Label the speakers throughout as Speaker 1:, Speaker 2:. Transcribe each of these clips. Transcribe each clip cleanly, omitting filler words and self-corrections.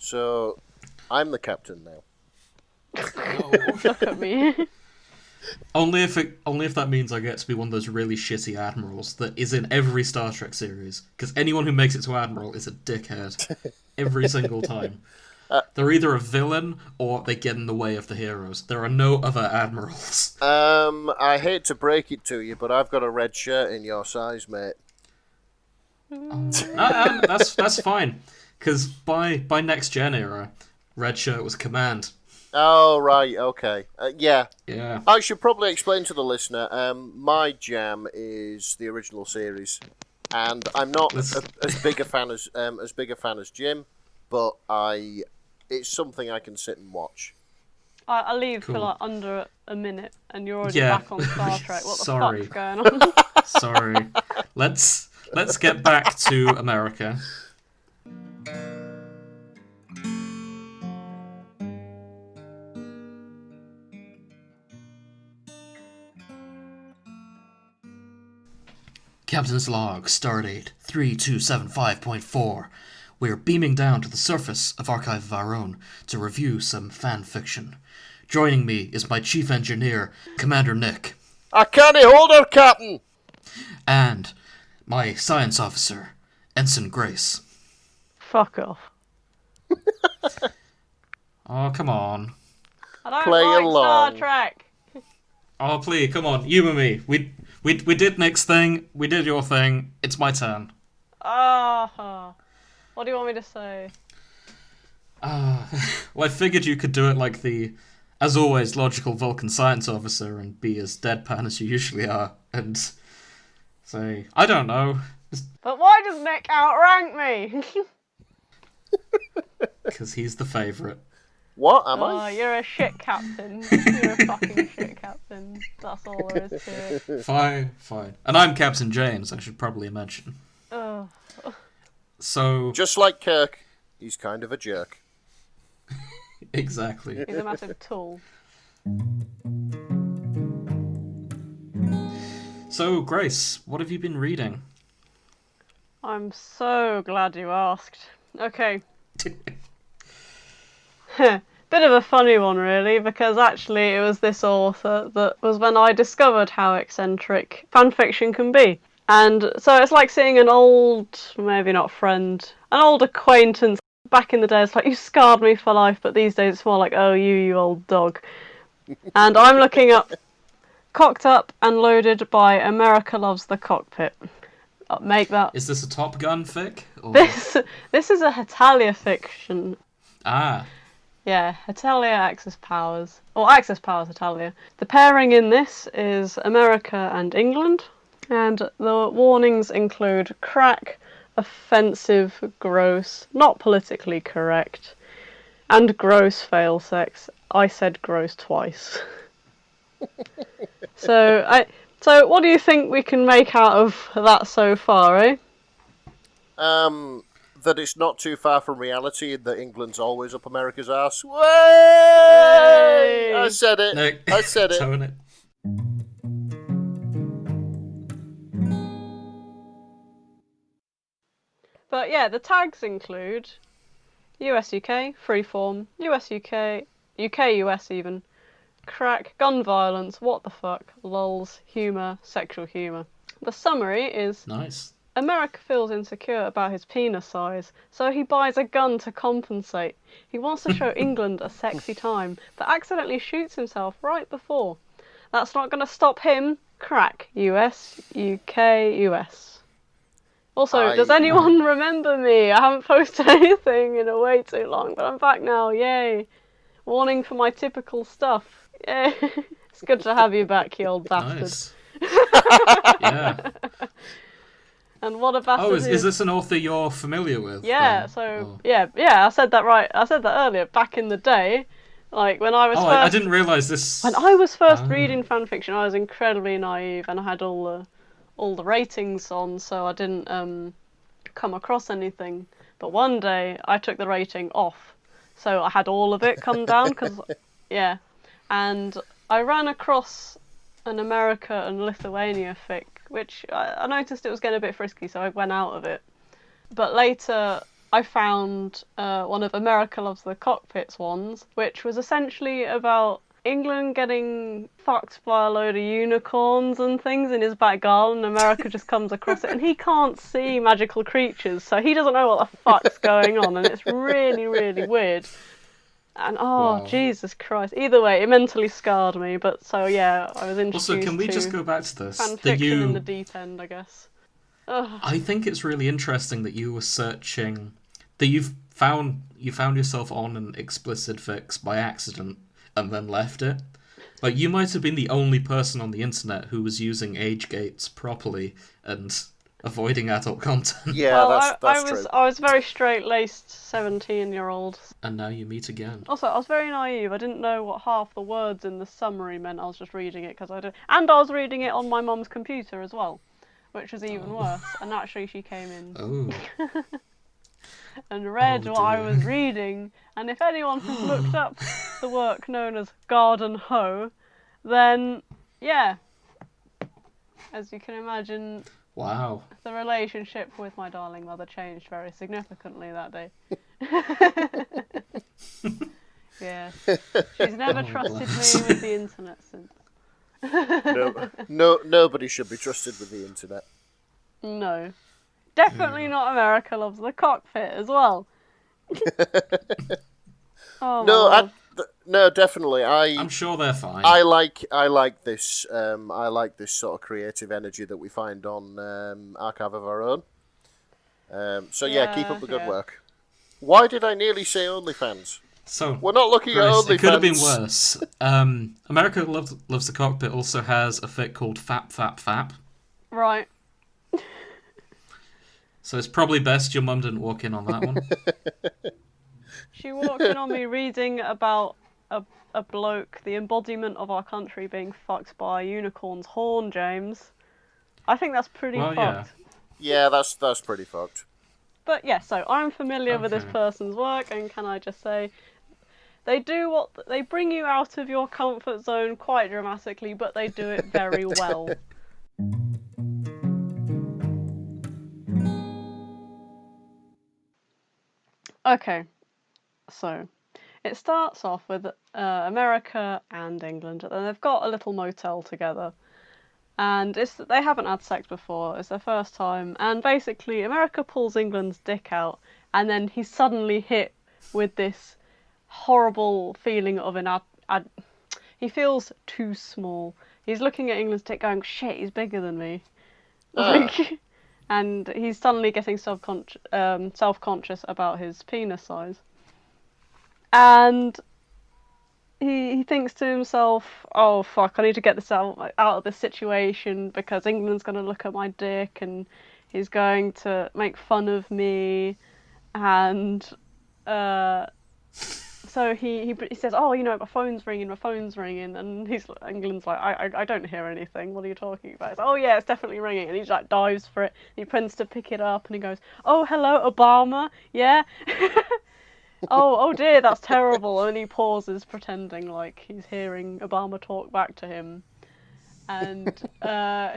Speaker 1: So, I'm the captain now.
Speaker 2: Look at me.
Speaker 3: Only if that means I get to be one of those really shitty admirals that is in every Star Trek series. Because anyone who makes it to admiral is a dickhead every single time. They're either a villain or they get in the way of the heroes. There are no other admirals.
Speaker 1: I hate to break it to you, but I've got a red shirt in your size, mate.
Speaker 3: That's fine. Because by Next Gen era, red shirt was command.
Speaker 1: Oh, right, okay. Yeah. I should probably explain to the listener, my jam is the original series. And I'm not as big a fan as Jim, but it's something I can sit and watch.
Speaker 2: I leave for like under a minute, and you're already back on Star Trek. What the fuck's going on?
Speaker 3: Sorry. Let's get back to America. Captain's log, stardate 3275.4. We're beaming down to the surface of Archive of Our Own to review some fan fiction. Joining me is my chief engineer, Commander Nick.
Speaker 1: I can't hold her, Captain!
Speaker 3: And my science officer, Ensign Grace.
Speaker 2: Fuck off.
Speaker 3: Oh, come on.
Speaker 2: I don't
Speaker 1: Play
Speaker 2: like
Speaker 1: along.
Speaker 2: Star Trek.
Speaker 3: Oh, please, come on, you and me. We did Nick's thing, we did your thing, it's my turn.
Speaker 2: What do you want me to say?
Speaker 3: Well, I figured you could do it like the, as always, logical Vulcan science officer and be as deadpan as you usually are, and say, I don't know.
Speaker 2: But why does Nick outrank me?
Speaker 3: Because he's the favourite.
Speaker 1: What am I?
Speaker 2: You're a shit captain. You're a fucking shit captain. That's all there is to it.
Speaker 3: Fine. And I'm Captain James, I should probably mention.
Speaker 2: Oh.
Speaker 3: So...
Speaker 1: Just like Kirk, he's kind of a jerk.
Speaker 3: Exactly.
Speaker 2: He's a massive tool.
Speaker 3: So, Grace, what have you been reading?
Speaker 2: I'm so glad you asked. Okay. Bit of a funny one, really, because actually it was this author that was when I discovered how eccentric fanfiction can be. And so it's like seeing an old, maybe not friend, an old acquaintance. Back in the day, it's like, you scarred me for life, but these days it's more like, oh, you old dog. And I'm looking up Cocked Up and Loaded by America Loves the Cockpit. Make that...
Speaker 3: Is this a Top Gun fic? Or...
Speaker 2: This is a Hetalia fiction.
Speaker 3: Ah.
Speaker 2: Yeah, Hetalia Axis Powers. Or Axis Powers Hetalia. The pairing in this is America and England. And the warnings include crack, offensive, gross, not politically correct, and gross fail sex. I said gross twice. So what do you think we can make out of that so far, eh?
Speaker 1: That it's not too far from reality and that England's always up America's arse. Way! I said it.
Speaker 3: Nick,
Speaker 1: I said it.
Speaker 3: tone it.
Speaker 2: But yeah, the tags include US UK, freeform, US UK, UK US even, crack, gun violence, what the fuck, lols, humour, sexual humour. The summary is...
Speaker 3: Nice.
Speaker 2: America feels insecure about his penis size, so he buys a gun to compensate. He wants to show England a sexy time, but accidentally shoots himself right before. That's not going to stop him. Crack. US, UK, US. Also, does anyone remember me? I haven't posted anything in a way too long, but I'm back now. Yay. Warning for my typical stuff. Yay. It's good to have you back, you old bastard.
Speaker 3: Nice. Yeah.
Speaker 2: And what a bastard.
Speaker 3: Oh, is this an author you're familiar with?
Speaker 2: Yeah,
Speaker 3: then?
Speaker 2: yeah, I said that right. I said that earlier. Back in the day, like when I was first...
Speaker 3: I didn't realise this...
Speaker 2: When I was first reading fanfiction, I was incredibly naive and I had all the ratings on, so I didn't come across anything. But one day, I took the rating off, so I had all of it come down, yeah. And I ran across an America and Lithuania fic, which I noticed it was getting a bit frisky, so I went out of it. But later, I found one of America Loves the Cockpits ones, which was essentially about England getting fucked by a load of unicorns and things in his back garden. America just comes across it, and he can't see magical creatures, so he doesn't know what the fuck's going on, and it's really, really weird. And wow. Jesus Christ! Either way, it mentally scarred me. But so yeah, I was introduced
Speaker 3: Also, can we just go back to this?
Speaker 2: Fan fiction in the deep end, I guess. Ugh.
Speaker 3: I think it's really interesting that you were searching, that you found yourself on an explicit fix by accident and then left it. Like, you might have been the only person on the internet who was using age gates properly and avoiding adult content.
Speaker 1: Yeah,
Speaker 2: well,
Speaker 1: that's true.
Speaker 2: I was very straight-laced 17-year-old.
Speaker 3: And now you meet again.
Speaker 2: Also, I was very naive. I didn't know what half the words in the summary meant. I was just reading it because I did, and I was reading it on my mum's computer as well, which was even worse. And actually, she came in and read what I was reading. And if anyone has looked up the work known as Garden Hoe, then yeah, as you can imagine.
Speaker 3: Wow.
Speaker 2: The relationship with my darling mother changed very significantly that day. Yeah. She's never trusted me with the internet since.
Speaker 1: Nobody should be trusted with the internet.
Speaker 2: No. Definitely not America Loves the Cockpit as well.
Speaker 1: No, definitely. I'm
Speaker 3: sure they're fine.
Speaker 1: I like this. I like this sort of creative energy that we find on Archive of Our Own. So keep up the good work. Why did I nearly say OnlyFans?
Speaker 3: So
Speaker 1: we're not looking at OnlyFans.
Speaker 3: It could have been worse. America Loves the Cockpit also has a fic called Fap Fap Fap.
Speaker 2: Right.
Speaker 3: So it's probably best your mum didn't walk in on that one.
Speaker 2: She walked in on me reading about a bloke, the embodiment of our country, being fucked by a unicorn's horn, James. I think that's pretty fucked.
Speaker 1: Yeah, that's pretty fucked.
Speaker 2: But yeah, so I'm familiar with this person's work, and can I just say, they bring you out of your comfort zone quite dramatically, but they do it very well. Okay. So, it starts off with America and England, and they've got a little motel together. And they haven't had sex before, it's their first time. And basically, America pulls England's dick out, and then he's suddenly hit with this horrible feeling of he feels too small. He's looking at England's dick going, shit, he's bigger than me. And he's suddenly getting self-conscious about his penis size. And he thinks to himself, oh fuck, I need to get this out of this situation because England's going to look at my dick and he's going to make fun of me. And so he says, oh, my phone's ringing. And England's like, I don't hear anything. What are you talking about? He's like, oh yeah, it's definitely ringing. And he like dives for it. And he pretends to pick it up and he goes, oh, hello, Obama. Yeah. oh dear, that's terrible. And he pauses, pretending like he's hearing Obama talk back to him. And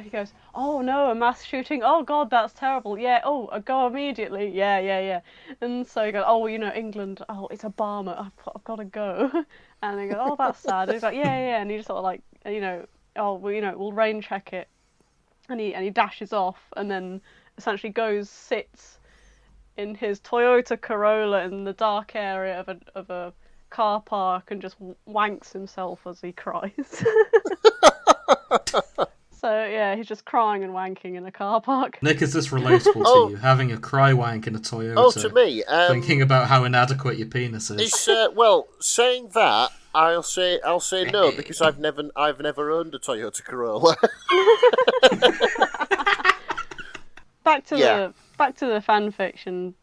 Speaker 2: he goes, oh no, a mass shooting. Oh god, that's terrible. Yeah, go immediately. Yeah. And so he goes, oh, England. Oh, it's Obama. I've got to go. And he goes, oh, that's sad. And he's like, yeah. And he just sort of like, we'll rain check it. And he dashes off and then essentially sits in his Toyota Corolla in the dark area of a car park and just wanks himself as he cries. So yeah, he's just crying and wanking in a car park.
Speaker 3: Nick, is this relatable to you? Having a cry wank in a Toyota?
Speaker 1: Oh, to me,
Speaker 3: thinking about how inadequate your penis is.
Speaker 1: It's well, saying that, I'll say no because I've never owned a Toyota Corolla.
Speaker 2: Back to the fan fiction.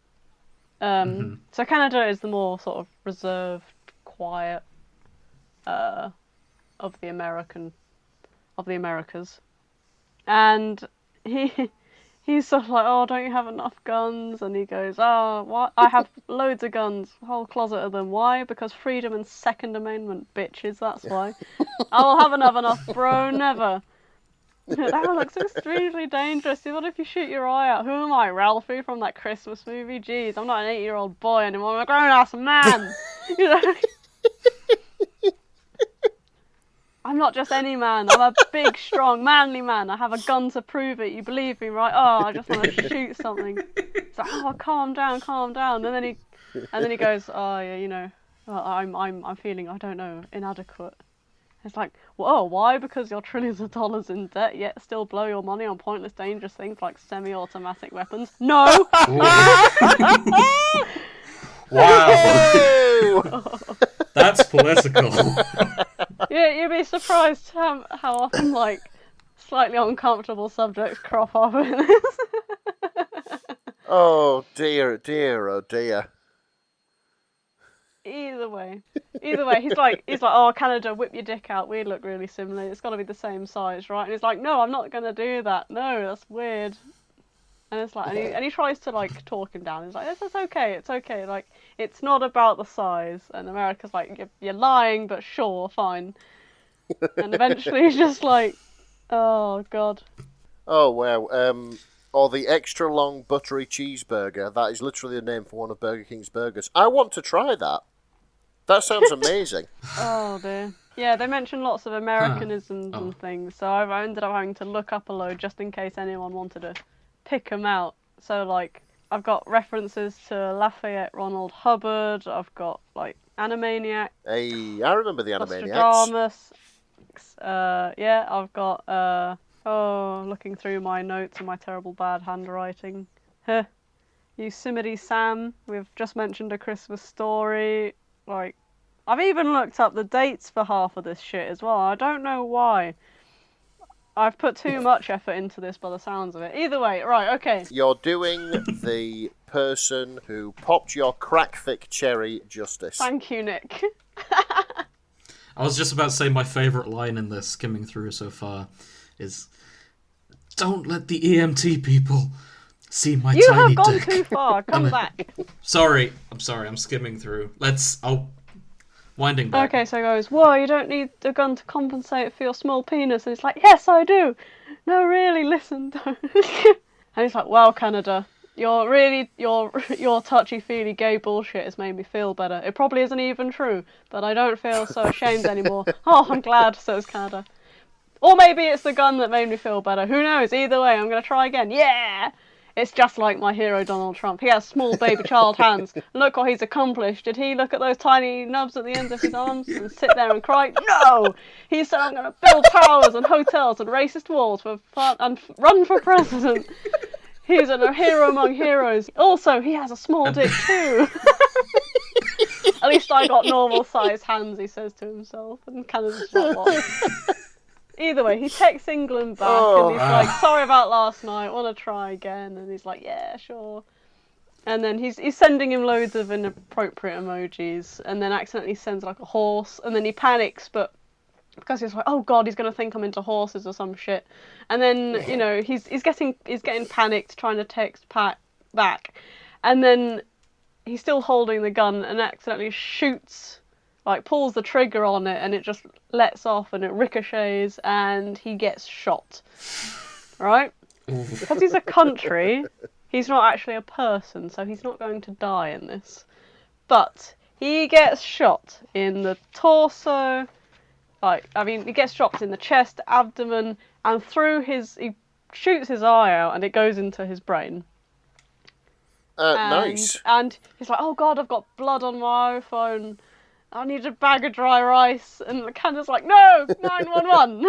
Speaker 2: So Canada is the more sort of reserved, quiet of the Americas, and he's sort of like, oh, don't you have enough guns? And he goes, oh, what? I have loads of guns, a whole closet of them. Why? Because freedom and Second Amendment, bitches. That's why. I'll have enough, bro. Never. That looks extremely dangerous. What if you shoot your eye out? Who am I, Ralphie from that Christmas movie? Jeez, I'm not an 8-year-old boy anymore. I'm a grown-ass man. You know? I'm not just any man. I'm a big, strong, manly man. I have a gun to prove it. You believe me, right? Oh, I just want to shoot something. It's like, oh, calm down. And then he goes, oh yeah, you know, I'm feeling, I don't know, inadequate. It's like, whoa, why? Because you're trillions of dollars in debt, yet still blow your money on pointless, dangerous things like semi-automatic weapons? No!
Speaker 3: Wow! That's political.
Speaker 2: Yeah, you'd be surprised how often, like, slightly uncomfortable subjects crop up in this.
Speaker 1: Oh dear, oh dear.
Speaker 2: Either way, he's like, oh, Canada, whip your dick out. We look really similar. It's got to be the same size, right? And he's like, no, I'm not gonna do that. No, that's weird. And it's like, and he tries to like talk him down. He's like, it's okay. It's okay. Like, it's not about the size. And America's like, you're lying, but sure, fine. And eventually he's just like, oh god.
Speaker 1: Oh wow. Or the extra long buttery cheeseburger. That is literally the name for one of Burger King's burgers. I want to try that. That sounds amazing.
Speaker 2: Oh dear. Yeah, they mention lots of Americanisms and things, so I ended up having to look up a load just in case anyone wanted to pick them out. So, like, I've got references to Lafayette Ronald Hubbard, I've got, like, Animaniac.
Speaker 1: Hey, I remember the Animaniacs.
Speaker 2: Nostradamus. Yeah, I've got, looking through my notes and my terrible bad handwriting. Yosemite Sam, we've just mentioned A Christmas Story. Like, I've even looked up the dates for half of this shit as well. I don't know why. I've put too much effort into this by the sounds of it. Either way, right, okay.
Speaker 1: You're doing the person who popped your crack-thick cherry justice.
Speaker 2: Thank you, Nick.
Speaker 3: I was just about to say my favourite line in this skimming through so far is, don't let the EMT people see my tiny dick.
Speaker 2: You have gone too far. Come back.
Speaker 3: Sorry. I'm skimming through. Winding back.
Speaker 2: Okay, so he goes, whoa, you don't need a gun to compensate for your small penis. And it's like, yes, I do. No, really, listen, don't. And he's like, wow, Canada, your touchy-feely gay bullshit has made me feel better. It probably isn't even true, but I don't feel so ashamed anymore. Oh, I'm glad, says Canada. Or maybe it's the gun that made me feel better. Who knows? Either way, I'm going to try again. Yeah! It's just like my hero Donald Trump. He has small baby child hands. Look what he's accomplished. Did he look at those tiny nubs at the ends of his arms and sit there and cry? No! He said, I'm going to build towers and hotels and racist walls and run for president. He's a hero among heroes. Also, he has a small dick too. At least I got normal sized hands, he says to himself. And Canada's like, what? Either way, he texts England back and he's like, sorry about last night, want to try again? And he's like, yeah, sure. And then he's sending him loads of inappropriate emojis and then accidentally sends like a horse and then he panics, but because he's like, oh god, he's going to think I'm into horses or some shit. And then, you know, he's getting panicked trying to text back. And then he's still holding the gun and accidentally shoots, like pulls the trigger on it and it just lets off and it ricochets and he gets shot. Right? Because he's a country, he's not actually a person, so he's not going to die in this. But he gets shot in the torso, he gets shot in the chest, abdomen, and he shoots his eye out and it goes into his brain.
Speaker 1: Nice.
Speaker 2: And he's like, oh god, I've got blood on my iPhone. I need a bag of dry rice. And Canada's like, no, 911.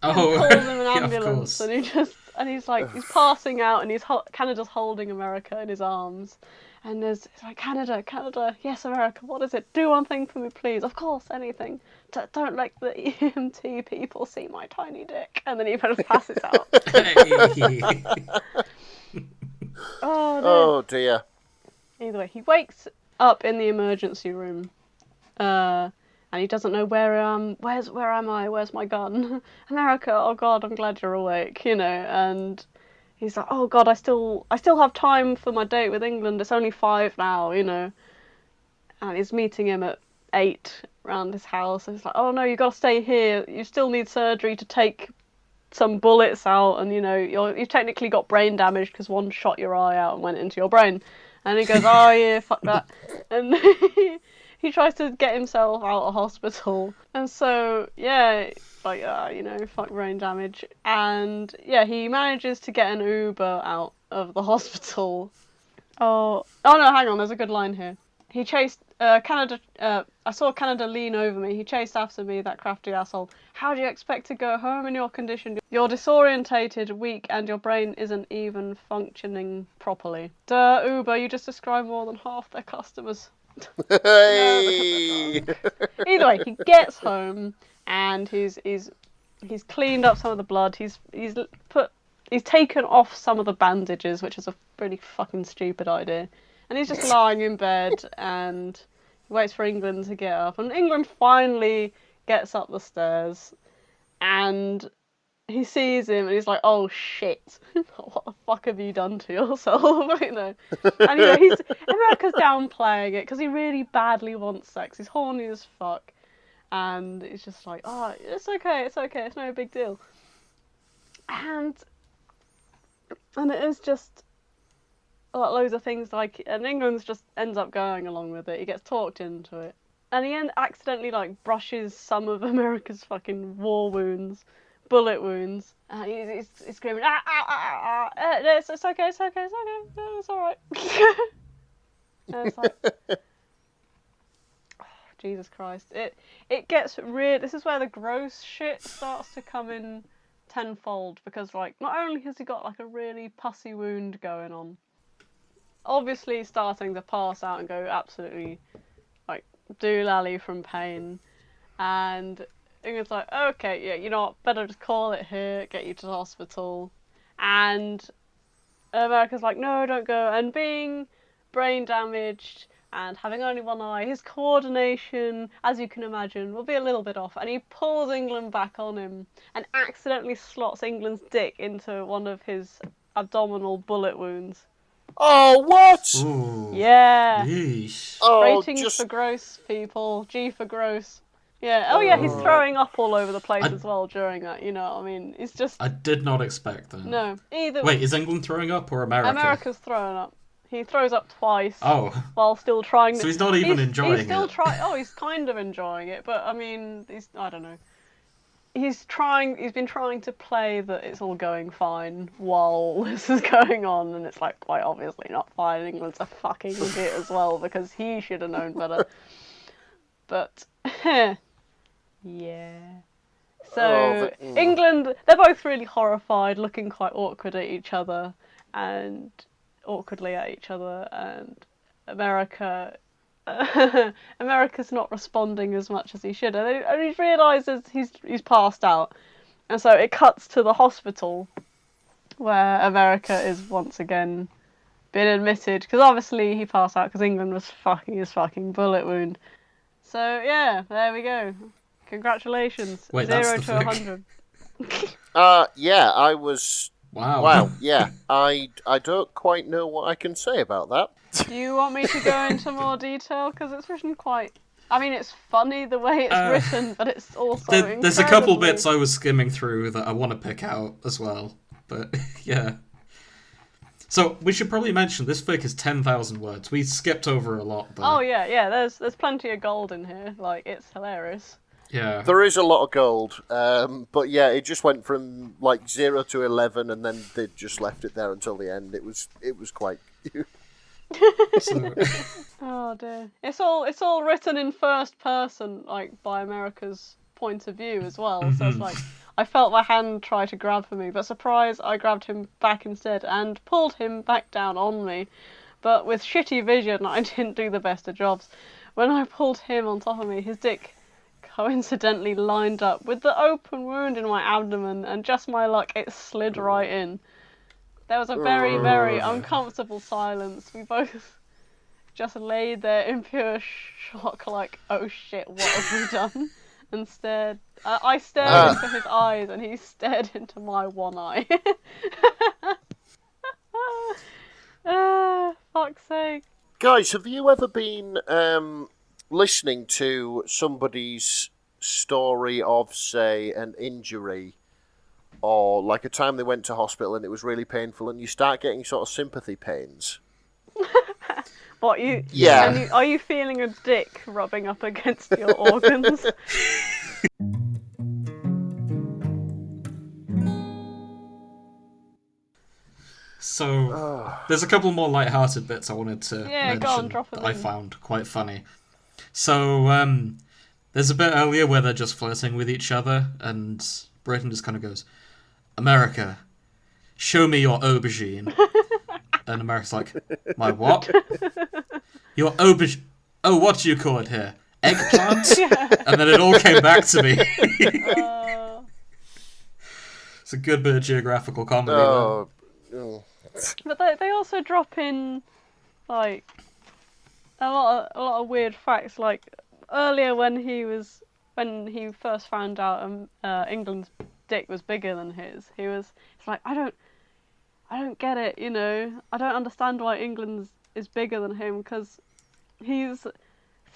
Speaker 3: Oh,
Speaker 2: calls him an ambulance.
Speaker 3: Yeah,
Speaker 2: and he's like, he's passing out and Canada's holding America in his arms. And it's like, Canada, yes, America, what is it? Do one thing for me, please. Of course, anything. Don't let the EMT people see my tiny dick. And then he just passes out.
Speaker 1: Oh dear.
Speaker 2: Either way, he wakes up in the emergency room, and he doesn't know where am I? Where's my gun? America, oh god, I'm glad you're awake, you know. And he's like, oh god, I still have time for my date with England. It's only 5 now, you know. And he's meeting him at 8 around his house. And he's like, oh no, you got to stay here. You still need surgery to take some bullets out, and you've technically got brain damage because one shot your eye out and went into your brain. And he goes, oh yeah, fuck that. And he tries to get himself out of hospital. And so, yeah, like, fuck brain damage. And yeah, he manages to get an Uber out of the hospital. Oh no, hang on, there's a good line here. He chased Canada. I saw Canada lean over me. He chased after me, that crafty asshole. How do you expect to go home in your condition? You're disorientated, weak, and your brain isn't even functioning properly. Duh, Uber, you just described more than half their customers.
Speaker 1: Hey!
Speaker 2: Either way, he gets home and he's cleaned up some of the blood. He's taken off some of the bandages, which is a pretty fucking stupid idea. And he's just lying in bed and he waits for England to get up. And England finally gets up the stairs and he sees him and he's like, oh shit, what the fuck have you done to yourself? And America's downplaying it because he really badly wants sex. He's horny as fuck. And he's just like, oh, it's okay, it's no big deal. And it is just loads of things and England just ends up going along with it. He gets talked into it. And he accidentally brushes some of America's fucking war wounds, bullet wounds. He's screaming, ah, ah, ah, ah. It's okay, it's alright. And it's like, oh, Jesus Christ. It gets real. This is where the gross shit starts to come in tenfold, because not only has he got a really pussy wound going on, obviously starting to pass out and go absolutely doolally from pain, and England's like, okay, yeah, you know what, better just call it here, get you to the hospital. And America's like, no, don't go. And being brain damaged and having only one eye, his coordination, as you can imagine, will be a little bit off. And he pulls England back on him and accidentally slots England's dick into one of his abdominal bullet wounds.
Speaker 1: Oh, what?
Speaker 3: Ooh.
Speaker 2: Yeah.
Speaker 3: Yeesh.
Speaker 1: Oh,
Speaker 2: Ratings for gross, people. G for gross. Yeah. Oh, yeah, he's throwing up all over the place as well during that, you know what I mean? It's just...
Speaker 3: I did not expect that.
Speaker 2: No, either...
Speaker 3: Wait, is England throwing up or America?
Speaker 2: America's throwing up. He throws up twice.
Speaker 3: Oh.
Speaker 2: While still trying to...
Speaker 3: So he's not even enjoying
Speaker 2: he's still
Speaker 3: it.
Speaker 2: Oh, he's kind of enjoying it, but, I mean, I don't know. He's been trying to play that it's all going fine while this is going on, and it's quite obviously not fine. England's a fucking idiot as well, because he should have known better. But, yeah. So, England, they're both really horrified, looking quite awkward at each other, and awkwardly at each other, and America's not responding as much as he should, and he realises he's passed out, and so it cuts to the hospital where America is once again been admitted, because obviously he passed out because England was fucking his fucking bullet wound. So yeah, there we go. Congratulations.
Speaker 3: Wait,
Speaker 2: 0
Speaker 3: that's
Speaker 2: to
Speaker 3: the
Speaker 2: 100.
Speaker 1: Yeah, I was...
Speaker 3: Wow,
Speaker 1: yeah. I don't quite know what I can say about that.
Speaker 2: Do you want me to go into more detail? Because it's written quite... I mean, it's funny the way it's written, but it's also
Speaker 3: there's a couple bits I was skimming through that I want to pick out as well. But, yeah. So, we should probably mention, this fic is 10,000 words. We skipped over a lot, though.
Speaker 2: Oh, yeah, there's plenty of gold in here. It's hilarious.
Speaker 3: Yeah.
Speaker 1: There is a lot of gold, but yeah, it just went from 0 to 11, and then they just left it there until the end. It was quite cute.
Speaker 2: Oh dear. It's all written in first person, by America's point of view as well. So it's I felt my hand try to grab for me, but surprise, I grabbed him back instead and pulled him back down on me. But with shitty vision, I didn't do the best of jobs. When I pulled him on top of me, his dick coincidentally lined up with the open wound in my abdomen, and just my luck, it slid right in. There was a very, very uncomfortable silence. We both just laid there in pure shock, oh shit, what have we done? And stared. I stared into his eyes, and he stared into my one eye. Fuck's sake.
Speaker 1: Guys, have you ever been listening to somebody's story of, say, an injury or like a time they went to hospital and it was really painful, and you start getting sort of sympathy pains.
Speaker 2: What you?
Speaker 1: Yeah.
Speaker 2: Are you feeling a dick rubbing up against your organs?
Speaker 3: So there's a couple more light-hearted bits I wanted to mention
Speaker 2: go on, drop
Speaker 3: that
Speaker 2: them
Speaker 3: I
Speaker 2: in.
Speaker 3: found quite funny. So there's a bit earlier where they're just flirting with each other, and Britain just kind of goes, "America, show me your aubergine." And America's like, "My what?" "Your aubergine. Oh, what do you call it here? Eggplant?"
Speaker 2: Yeah.
Speaker 3: And then it all came back to me. It's a good bit of geographical comedy.
Speaker 1: Oh.
Speaker 2: But they also drop in like a lot of weird facts. Like earlier when he first found out England's dick was bigger than his, it's like I don't get it. You know, I don't understand why England's is bigger than him, because he's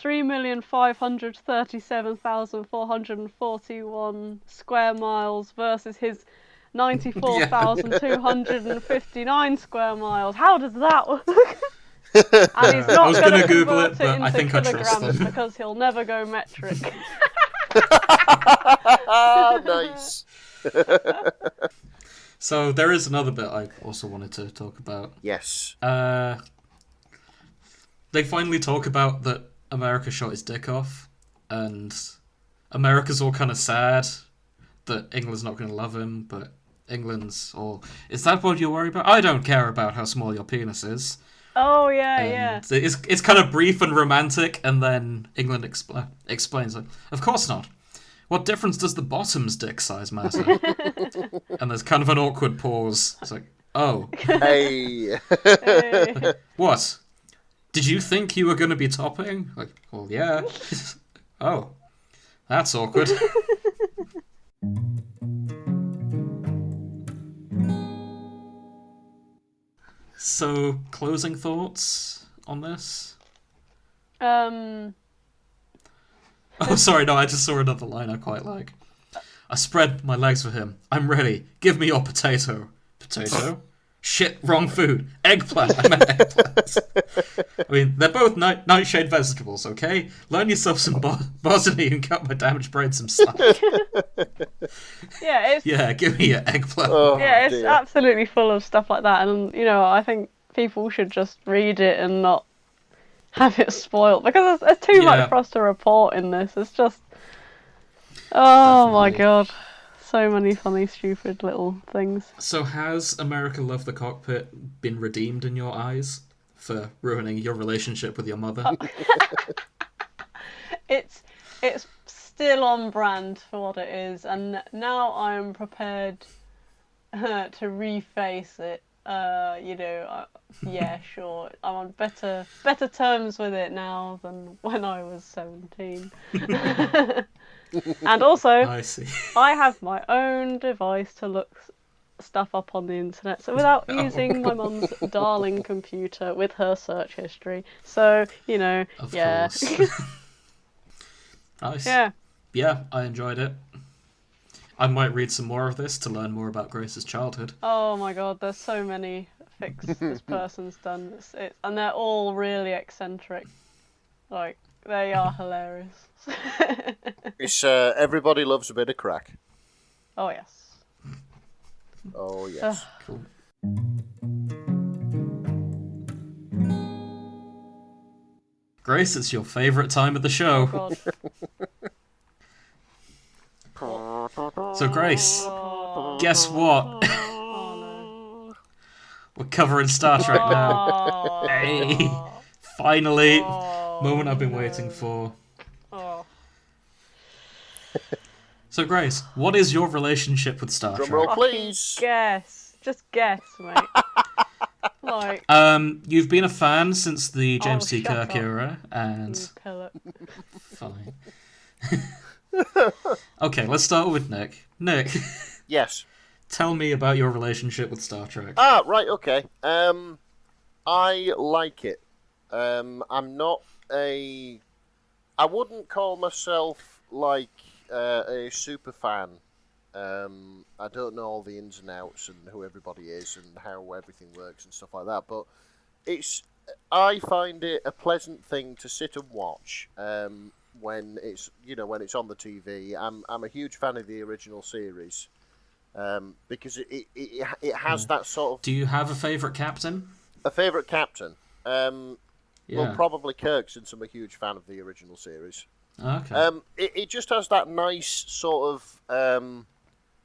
Speaker 2: 3,537,441 square miles versus his 94,259 square miles. How does that work? And he's not going to
Speaker 3: Google
Speaker 2: convert
Speaker 3: it, but I think
Speaker 2: kilograms because he'll never go metric.
Speaker 1: Nice.
Speaker 3: So there is another bit I also wanted to talk about.
Speaker 1: Yes.
Speaker 3: They finally talk about that America shot his dick off, and America's all kind of sad that England's not going to love him, but England's all, "Is that what you're worried about? I don't care about how small your penis is."
Speaker 2: Oh yeah.
Speaker 3: It's kind of brief and romantic, and then England explains like, "Of course not. What difference does the bottom's dick size matter?" And there's kind of an awkward pause. It's like, "Oh,
Speaker 1: Hey.
Speaker 3: what? Did you think you were going to be topping?" Like, "Well, yeah." "Oh, that's awkward." So, closing thoughts on this? Oh, sorry, no, I just saw another line I quite like. "I spread my legs for him. I'm ready. Give me your potato." "Potato? Shit, wrong food. Eggplant. I meant eggplant." I mean, they're both nightshade vegetables, okay? Learn yourself some botany and cut my damaged brain some slack. Yeah, give me your eggplant.
Speaker 1: Oh,
Speaker 2: yeah, it's
Speaker 1: dear.
Speaker 2: absolutely full of stuff like that, and you know, I think people should just read it and not have it spoiled, because there's too much for us to report in this. It's just, oh my god, so many funny, stupid little things.
Speaker 3: So has America Love the Cockpit been redeemed in your eyes for ruining your relationship with your mother?
Speaker 2: It's still on brand for what it is, and now I'm prepared to reface it. Yeah, sure. I'm on better terms with it now than when I was 17. And also,
Speaker 3: I see.
Speaker 2: I have my own device to look stuff up on the internet, so without using my mum's darling computer with her search history. So, you know,
Speaker 3: Of
Speaker 2: yeah.
Speaker 3: course. Nice. Yeah, I enjoyed it. I might read some more of this to learn more about Grace's childhood.
Speaker 2: Oh my god, there's so many fics this person's done. And they're all really eccentric. Like, they are hilarious.
Speaker 1: It's everybody loves a bit of crack.
Speaker 2: Oh yes.
Speaker 1: Oh yes.
Speaker 3: Cool. Grace, it's your favourite time of the show.
Speaker 2: God.
Speaker 3: So Grace, guess what?
Speaker 2: Oh no.
Speaker 3: We're covering Star Trek now. Hey, finally, moment I've been waiting for.
Speaker 2: Oh.
Speaker 3: So Grace, what is your relationship with Star
Speaker 1: Drum
Speaker 3: Trek?
Speaker 1: roll, please.
Speaker 2: Guess. Just guess, mate. Like,
Speaker 3: You've been a fan since the James T.
Speaker 2: shut
Speaker 3: Kirk
Speaker 2: up.
Speaker 3: era,
Speaker 2: you
Speaker 3: and
Speaker 2: pillock.
Speaker 3: fine. Okay, let's start with Nick. Nick,
Speaker 1: Yes.
Speaker 3: tell me about your relationship with Star Trek.
Speaker 1: Ah, right, okay. I like it. I'm not a I wouldn't call myself like a super fan. I don't know all the ins and outs and who everybody is and how everything works and stuff like that. But I find it a pleasant thing to sit and watch when it's on the TV. I'm a huge fan of the original series because it has that sort of.
Speaker 3: Do you have a favourite captain?
Speaker 1: A favourite captain? Well, probably Kirk, since I'm a huge fan of the original series.
Speaker 3: Okay.
Speaker 1: It just has that nice sort of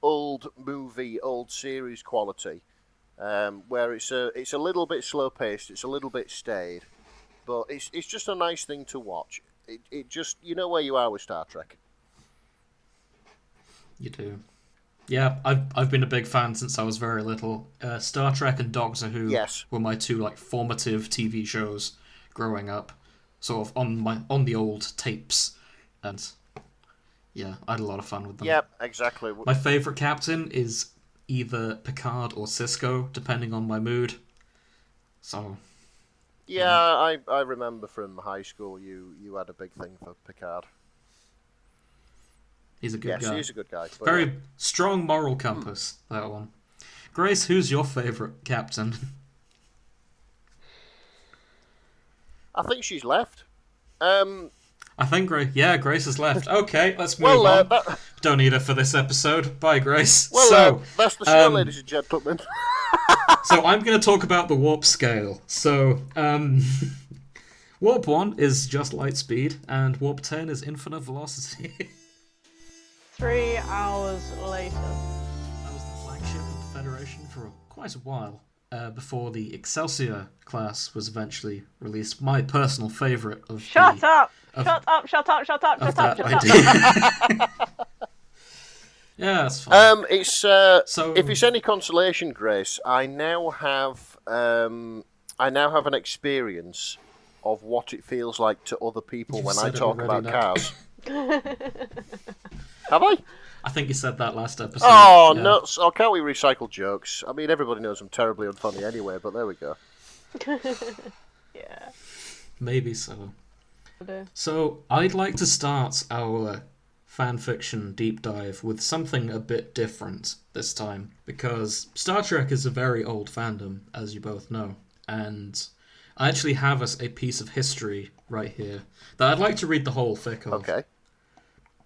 Speaker 1: old movie, old series quality, where it's a little bit slow paced, it's a little bit staid, but it's just a nice thing to watch. It just, you know where you are with Star Trek.
Speaker 3: You do. Yeah, I've been a big fan since I was very little. Star Trek and Doctor Who were my two formative TV shows growing up, sort of on the old tapes, and yeah, I had a lot of fun with them.
Speaker 1: Yep, exactly.
Speaker 3: My favourite captain is either Picard or Sisko, depending on my mood. So.
Speaker 1: Yeah, I remember from high school you had a big thing for Picard.
Speaker 3: He's a good guy.
Speaker 1: Yes, he's a good guy.
Speaker 3: Very strong moral compass, that one. Grace, who's your favourite captain?
Speaker 1: I think she's left.
Speaker 3: I think Grace has left. Okay, let's move on. Don't need her for this episode. Bye, Grace.
Speaker 1: Well, that's the show, ladies and gentlemen.
Speaker 3: So I'm going to talk about the warp scale. So, warp 1 is just light speed, and warp 10 is infinite velocity.
Speaker 2: 3 hours later.
Speaker 3: That was the flagship of the Federation for quite a while, before the Excelsior class was eventually released. My personal favourite of
Speaker 2: Shut up! Shut up!
Speaker 3: Yeah, that's fine.
Speaker 1: So if it's any consolation, Grace, I now have an experience of what it feels like to other people when I talk about cars. Have I?
Speaker 3: I think you said that last episode.
Speaker 1: Oh, nuts! Oh, can't we recycle jokes? I mean, everybody knows I'm terribly unfunny anyway, but there we go.
Speaker 2: Yeah.
Speaker 3: Maybe so. So, I'd like to start our fanfiction deep dive with something a bit different this time, because Star Trek is a very old fandom, as you both know, and I actually have a piece of history right here that I'd like to read the whole thick of.
Speaker 1: Okay.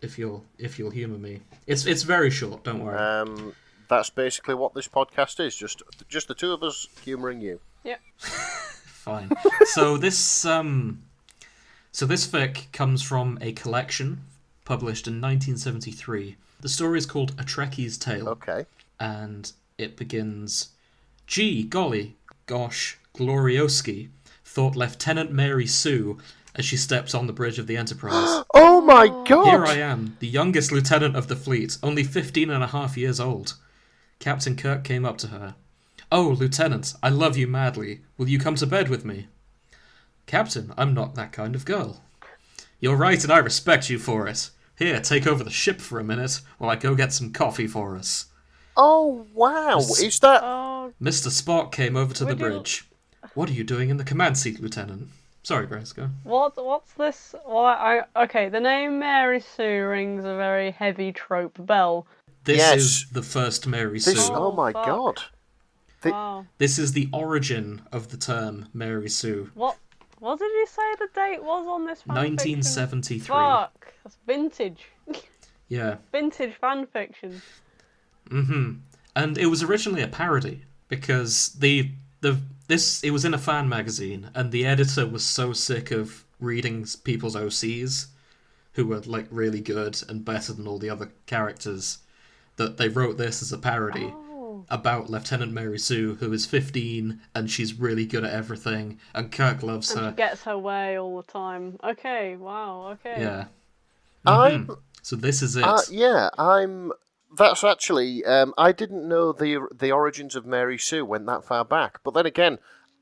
Speaker 3: If you'll humour me. It's very short, don't worry.
Speaker 1: That's basically what this podcast is, just the two of us humouring you.
Speaker 2: Yeah.
Speaker 3: Fine. So this fic comes from a collection published in 1973. The story is called A Trekkie's Tale.
Speaker 1: Okay.
Speaker 3: And it begins, "Gee, golly, gosh, glorioski," thought Lieutenant Mary Sue as she steps on the bridge of the Enterprise.
Speaker 1: Oh my god!
Speaker 3: Here I am, the youngest lieutenant of the fleet, only 15.5 years old. Captain Kirk came up to her. "Oh, Lieutenant, I love you madly. Will you come to bed with me?" "Captain, I'm not that kind of girl." "You're right, and I respect you for it. Here, take over the ship for a minute while I go get some coffee for us."
Speaker 1: Oh, wow. Is that...
Speaker 3: Mr. Spock came over to the bridge. "What are you doing in the command seat, Lieutenant?" Sorry, Grace, go.
Speaker 2: What's this? Okay, the name Mary Sue rings a very heavy trope bell.
Speaker 3: This is the first Mary Sue.
Speaker 1: Oh my god.
Speaker 2: Wow.
Speaker 3: This is the origin of the term Mary Sue.
Speaker 2: What did you say the date was on this fanfiction?
Speaker 3: 1973.
Speaker 2: Fuck, that's vintage.
Speaker 3: Yeah.
Speaker 2: Vintage fanfiction.
Speaker 3: Mm-hmm. And it was originally a parody because it was in a fan magazine, and the editor was so sick of reading people's OCs, who were really good and better than all the other characters, that they wrote this as a parody about Lieutenant Mary Sue, who is 15 and she's really good at everything, and Kirk loves her.
Speaker 2: And she gets her way all the time. Okay, wow, okay.
Speaker 3: Yeah. Mm-hmm. So this is it.
Speaker 1: That's actually, I didn't know the origins of Mary Sue went that far back. But then again,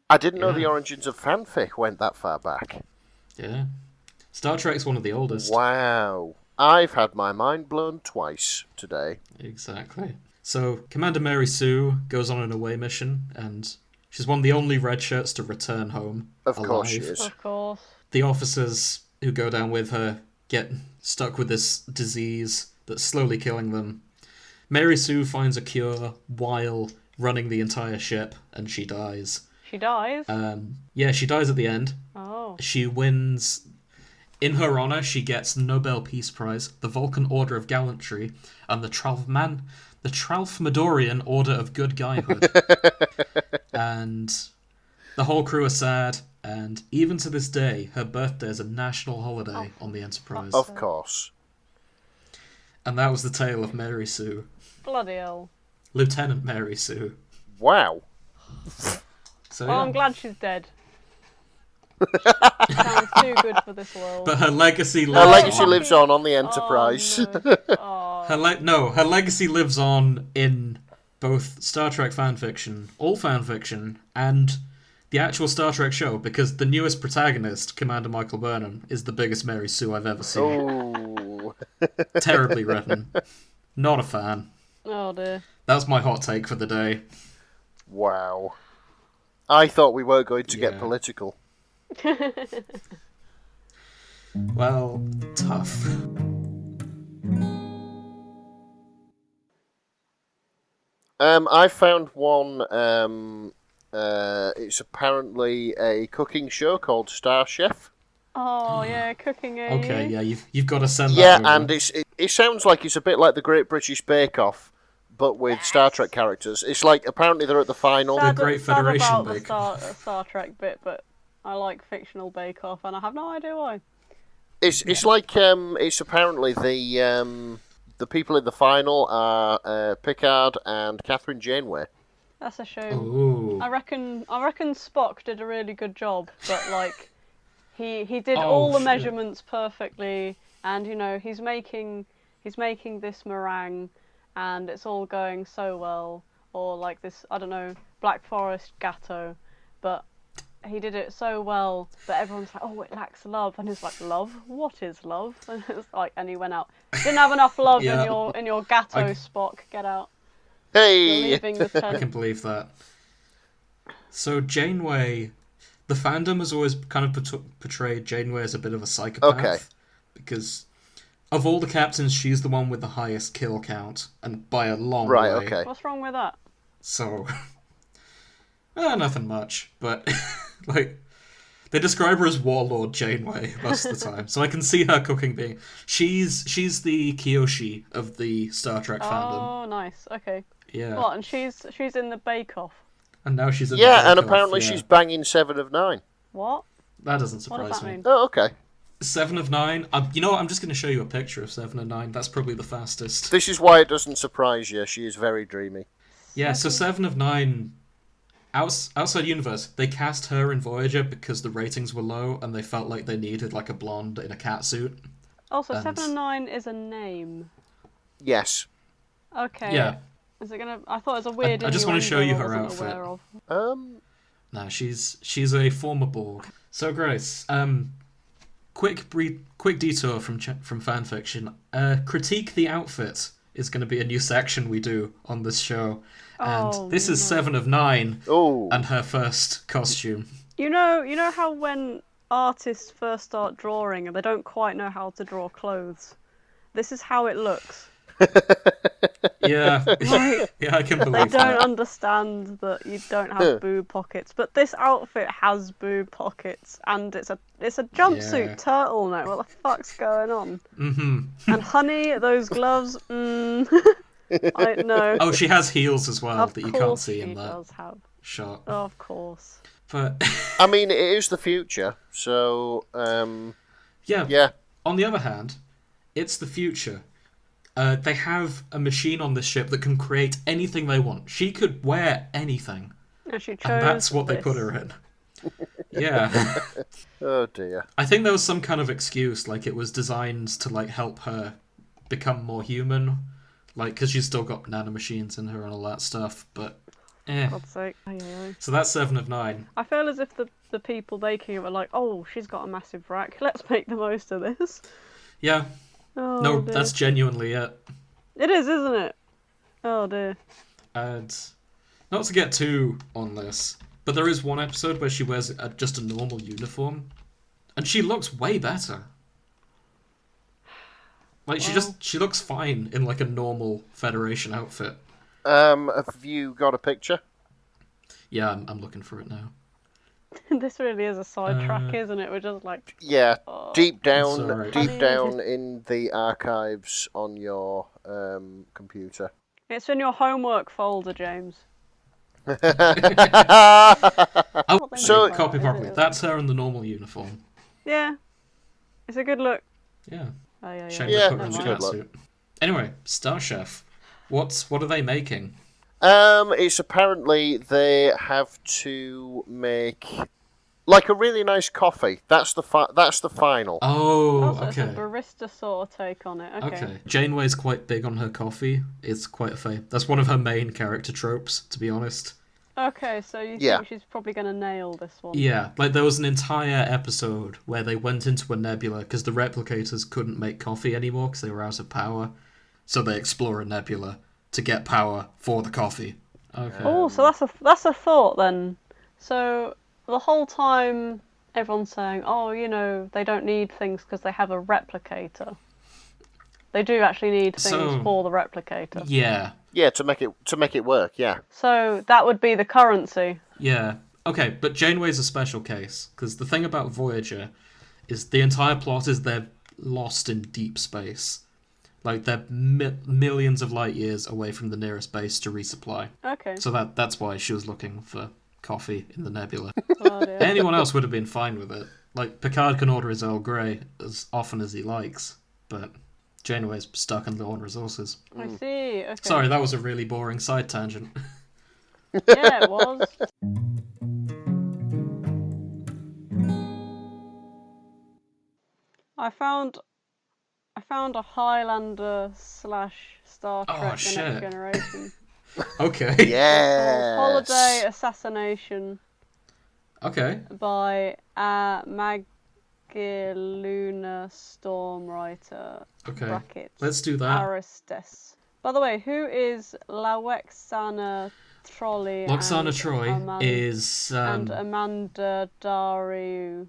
Speaker 1: I didn't know the origins of fanfic went that far back.
Speaker 3: Yeah. Star Trek's one of the oldest.
Speaker 1: Wow. I've had my mind blown twice today.
Speaker 3: Exactly. So, Commander Mary Sue goes on an away mission, and she's one of the only red shirts to return home alive.
Speaker 1: Of course she is.
Speaker 2: Of course.
Speaker 3: The officers who go down with her get stuck with this disease that's slowly killing them. Mary Sue finds a cure while running the entire ship, and she dies.
Speaker 2: She dies?
Speaker 3: Yeah, she dies at the end.
Speaker 2: Oh.
Speaker 3: She wins. In her honor, she gets Nobel Peace Prize, the Vulcan Order of Gallantry, and the Tralfamadorian Order of Good Guyhood. And the whole crew are sad, and even to this day, her birthday is a national holiday on the Enterprise.
Speaker 1: Of course.
Speaker 3: And that was the tale of Mary Sue.
Speaker 2: Bloody hell.
Speaker 3: Lieutenant Mary Sue.
Speaker 1: Wow.
Speaker 3: So,
Speaker 2: well,
Speaker 3: yeah.
Speaker 2: I'm glad she's dead. Sounds too good for this world.
Speaker 3: But her legacy lives
Speaker 1: on the Enterprise.
Speaker 2: Oh, no.
Speaker 3: Her legacy lives on in both Star Trek fanfiction, all fanfiction, and the actual Star Trek show, because the newest protagonist, Commander Michael Burnham, is the biggest Mary Sue I've ever seen.
Speaker 1: Oh.
Speaker 3: Terribly written. Not a fan.
Speaker 2: Oh dear.
Speaker 3: That's my hot take for the day.
Speaker 1: Wow. I thought we were going to get political.
Speaker 3: Well, tough.
Speaker 1: I found one. It's apparently a cooking show called Star Chef.
Speaker 2: Oh yeah, cooking.
Speaker 3: Okay, yeah, you've got to send that.
Speaker 1: Yeah,
Speaker 3: over.
Speaker 1: and it sounds like it's a bit like the Great British Bake Off, but with Star Trek characters. It's like apparently they're at the final.
Speaker 3: The Great Federation
Speaker 2: about
Speaker 3: Bake
Speaker 2: the Star Trek bit, but I like fictional Bake Off, and I have no idea why.
Speaker 1: It's like it's apparently the people in the final are Picard and Catherine Janeway.
Speaker 2: That's a shame.
Speaker 3: Ooh.
Speaker 2: I reckon Spock did a really good job, but like he did all the measurements perfectly, and you know he's making this meringue, and it's all going so well, or like this Black Forest Gatto, but he did it so well that everyone's like, oh, it lacks love, and he's like, love? What is love? And it's like, and he went out. Didn't have enough love in your Gatto, Spock. Get out.
Speaker 1: Hey,
Speaker 2: You're leaving the tent.
Speaker 3: I can believe that. So Janeway, the fandom has always kind of portrayed Janeway as a bit of a psychopath.
Speaker 1: Okay.
Speaker 3: Because of all the captains, she's the one with the highest kill count, and by a long way.
Speaker 1: Right, okay.
Speaker 2: What's wrong with that?
Speaker 3: So, nothing much, but like they describe her as Warlord Janeway most of the time. So I can see her cooking being she's the Kyoshi of the Star Trek fandom.
Speaker 2: Oh, nice. Okay.
Speaker 3: Yeah.
Speaker 2: What? And she's in the Bake Off.
Speaker 3: And now she's in the Bake
Speaker 1: and
Speaker 3: Off,
Speaker 1: apparently she's banging 7 of 9.
Speaker 2: What?
Speaker 3: That doesn't
Speaker 2: What
Speaker 3: surprise
Speaker 2: does that
Speaker 3: me.
Speaker 2: mean?
Speaker 1: Oh, okay.
Speaker 3: 7 of 9. You know what? I'm just going to show you a picture of 7 of 9. That's probably the fastest.
Speaker 1: This is why it doesn't surprise you. She is very dreamy.
Speaker 3: Yeah, so 7 of 9, outside universe, they cast her in Voyager because the ratings were low and they felt like they needed like a blonde in a cat suit.
Speaker 2: Also,
Speaker 3: And-
Speaker 2: 7 and 9 is a name.
Speaker 1: Yes.
Speaker 2: Okay.
Speaker 3: Yeah.
Speaker 2: Is it gonna? I thought it was a weird.
Speaker 3: I just want to show you her
Speaker 2: I wasn't
Speaker 3: outfit.
Speaker 2: aware of.
Speaker 3: No, she's a former Borg. So Grace, quick detour from fanfiction. Critique the outfit is going to be a new section we do on this show, and this is 7 of 9 and her first costume.
Speaker 2: You know how when artists first start drawing and they don't quite know how to draw clothes, this is how it looks.
Speaker 3: Yeah,
Speaker 2: Like,
Speaker 3: yeah, I can
Speaker 2: they
Speaker 3: believe
Speaker 2: don't
Speaker 3: that.
Speaker 2: understand that you don't have boob pockets, but this outfit has boob pockets, and it's a jumpsuit turtleneck. What the fuck's going on?
Speaker 3: Mm-hmm.
Speaker 2: And honey, those gloves. I know.
Speaker 3: Oh, she has heels as well
Speaker 2: Of
Speaker 3: that you can't
Speaker 2: course
Speaker 3: see
Speaker 2: she
Speaker 3: in that
Speaker 2: does have.
Speaker 3: shot.
Speaker 2: Oh, of course.
Speaker 3: But
Speaker 1: I mean, it is the future, so
Speaker 3: yeah. On the other hand, it's the future. They have a machine on this ship that can create anything they want. She could wear anything.
Speaker 2: And she chose
Speaker 3: And that's what they
Speaker 2: this.
Speaker 3: put her in. Yeah.
Speaker 1: Oh dear.
Speaker 3: I think there was some kind of excuse, like it was designed to like help her become more human, like because she's still got nanomachines in her and all that stuff. But
Speaker 2: God's sake.
Speaker 3: So that's 7 of 9.
Speaker 2: I feel as if the people making it were like, oh, she's got a massive rack. Let's make the most of this.
Speaker 3: Yeah.
Speaker 2: Oh,
Speaker 3: No,
Speaker 2: dear.
Speaker 3: that's genuinely it.
Speaker 2: It is, isn't it? Oh dear.
Speaker 3: And not to get too on this, but there is one episode where she wears just a normal uniform, and she looks way better. Like, she looks fine in, like, a normal Federation outfit.
Speaker 1: Have you got a picture?
Speaker 3: Yeah, I'm looking for it now.
Speaker 2: This really is a sidetrack, isn't it? We're just like...
Speaker 1: Yeah, deep down
Speaker 2: Sorry.
Speaker 1: in the archives on your computer.
Speaker 2: It's in your homework folder, James.
Speaker 3: So, copy properly. That's her in the normal uniform.
Speaker 2: Yeah. It's a good look.
Speaker 3: Yeah.
Speaker 2: Oh, yeah.
Speaker 3: Shame they put her in the catsuit. Anyway, Star Chef. What are they making?
Speaker 1: It's apparently they have to make like a really nice coffee. That's the final.
Speaker 3: Oh,
Speaker 2: so
Speaker 3: okay.
Speaker 2: It's a barista sort of take on it. Okay.
Speaker 3: Janeway's quite big on her coffee. It's quite that's one of her main character tropes, to be honest.
Speaker 2: Okay, so you think she's probably going to nail this one?
Speaker 3: Yeah, like there was an entire episode where they went into a nebula because the replicators couldn't make coffee anymore because they were out of power. So they explore a nebula to get power for the coffee. Okay.
Speaker 2: Oh, so that's a thought then. So the whole time everyone's saying, oh, they don't need things because they have a replicator. They do actually need things for the replicator.
Speaker 3: Yeah.
Speaker 1: Yeah, to make it work, yeah.
Speaker 2: So that would be the currency.
Speaker 3: Yeah. Okay, but Janeway's a special case, because the thing about Voyager is the entire plot is they're lost in deep space. Like, they're millions of light years away from the nearest base to resupply.
Speaker 2: Okay.
Speaker 3: So that's why she was looking for coffee in the nebula.
Speaker 2: Oh, dear.
Speaker 3: Anyone else would have been fine with it. Like, Picard can order his Earl Grey as often as he likes, but Janeway's stuck on low on resources.
Speaker 2: I see, okay.
Speaker 3: Sorry, that was a really boring side tangent.
Speaker 2: Yeah, it was. I found a Highlander / Star Trek The Next Generation.
Speaker 3: Okay.
Speaker 1: Yeah.
Speaker 2: Holiday Assassination.
Speaker 3: Okay.
Speaker 2: By Magiluna Stormwriter.
Speaker 3: Okay.
Speaker 2: Brackets.
Speaker 3: Let's do that.
Speaker 2: Aristes. By the way, who is Lwaxana Trolley?
Speaker 3: Lwaxana Troy is
Speaker 2: and Amanda Daru.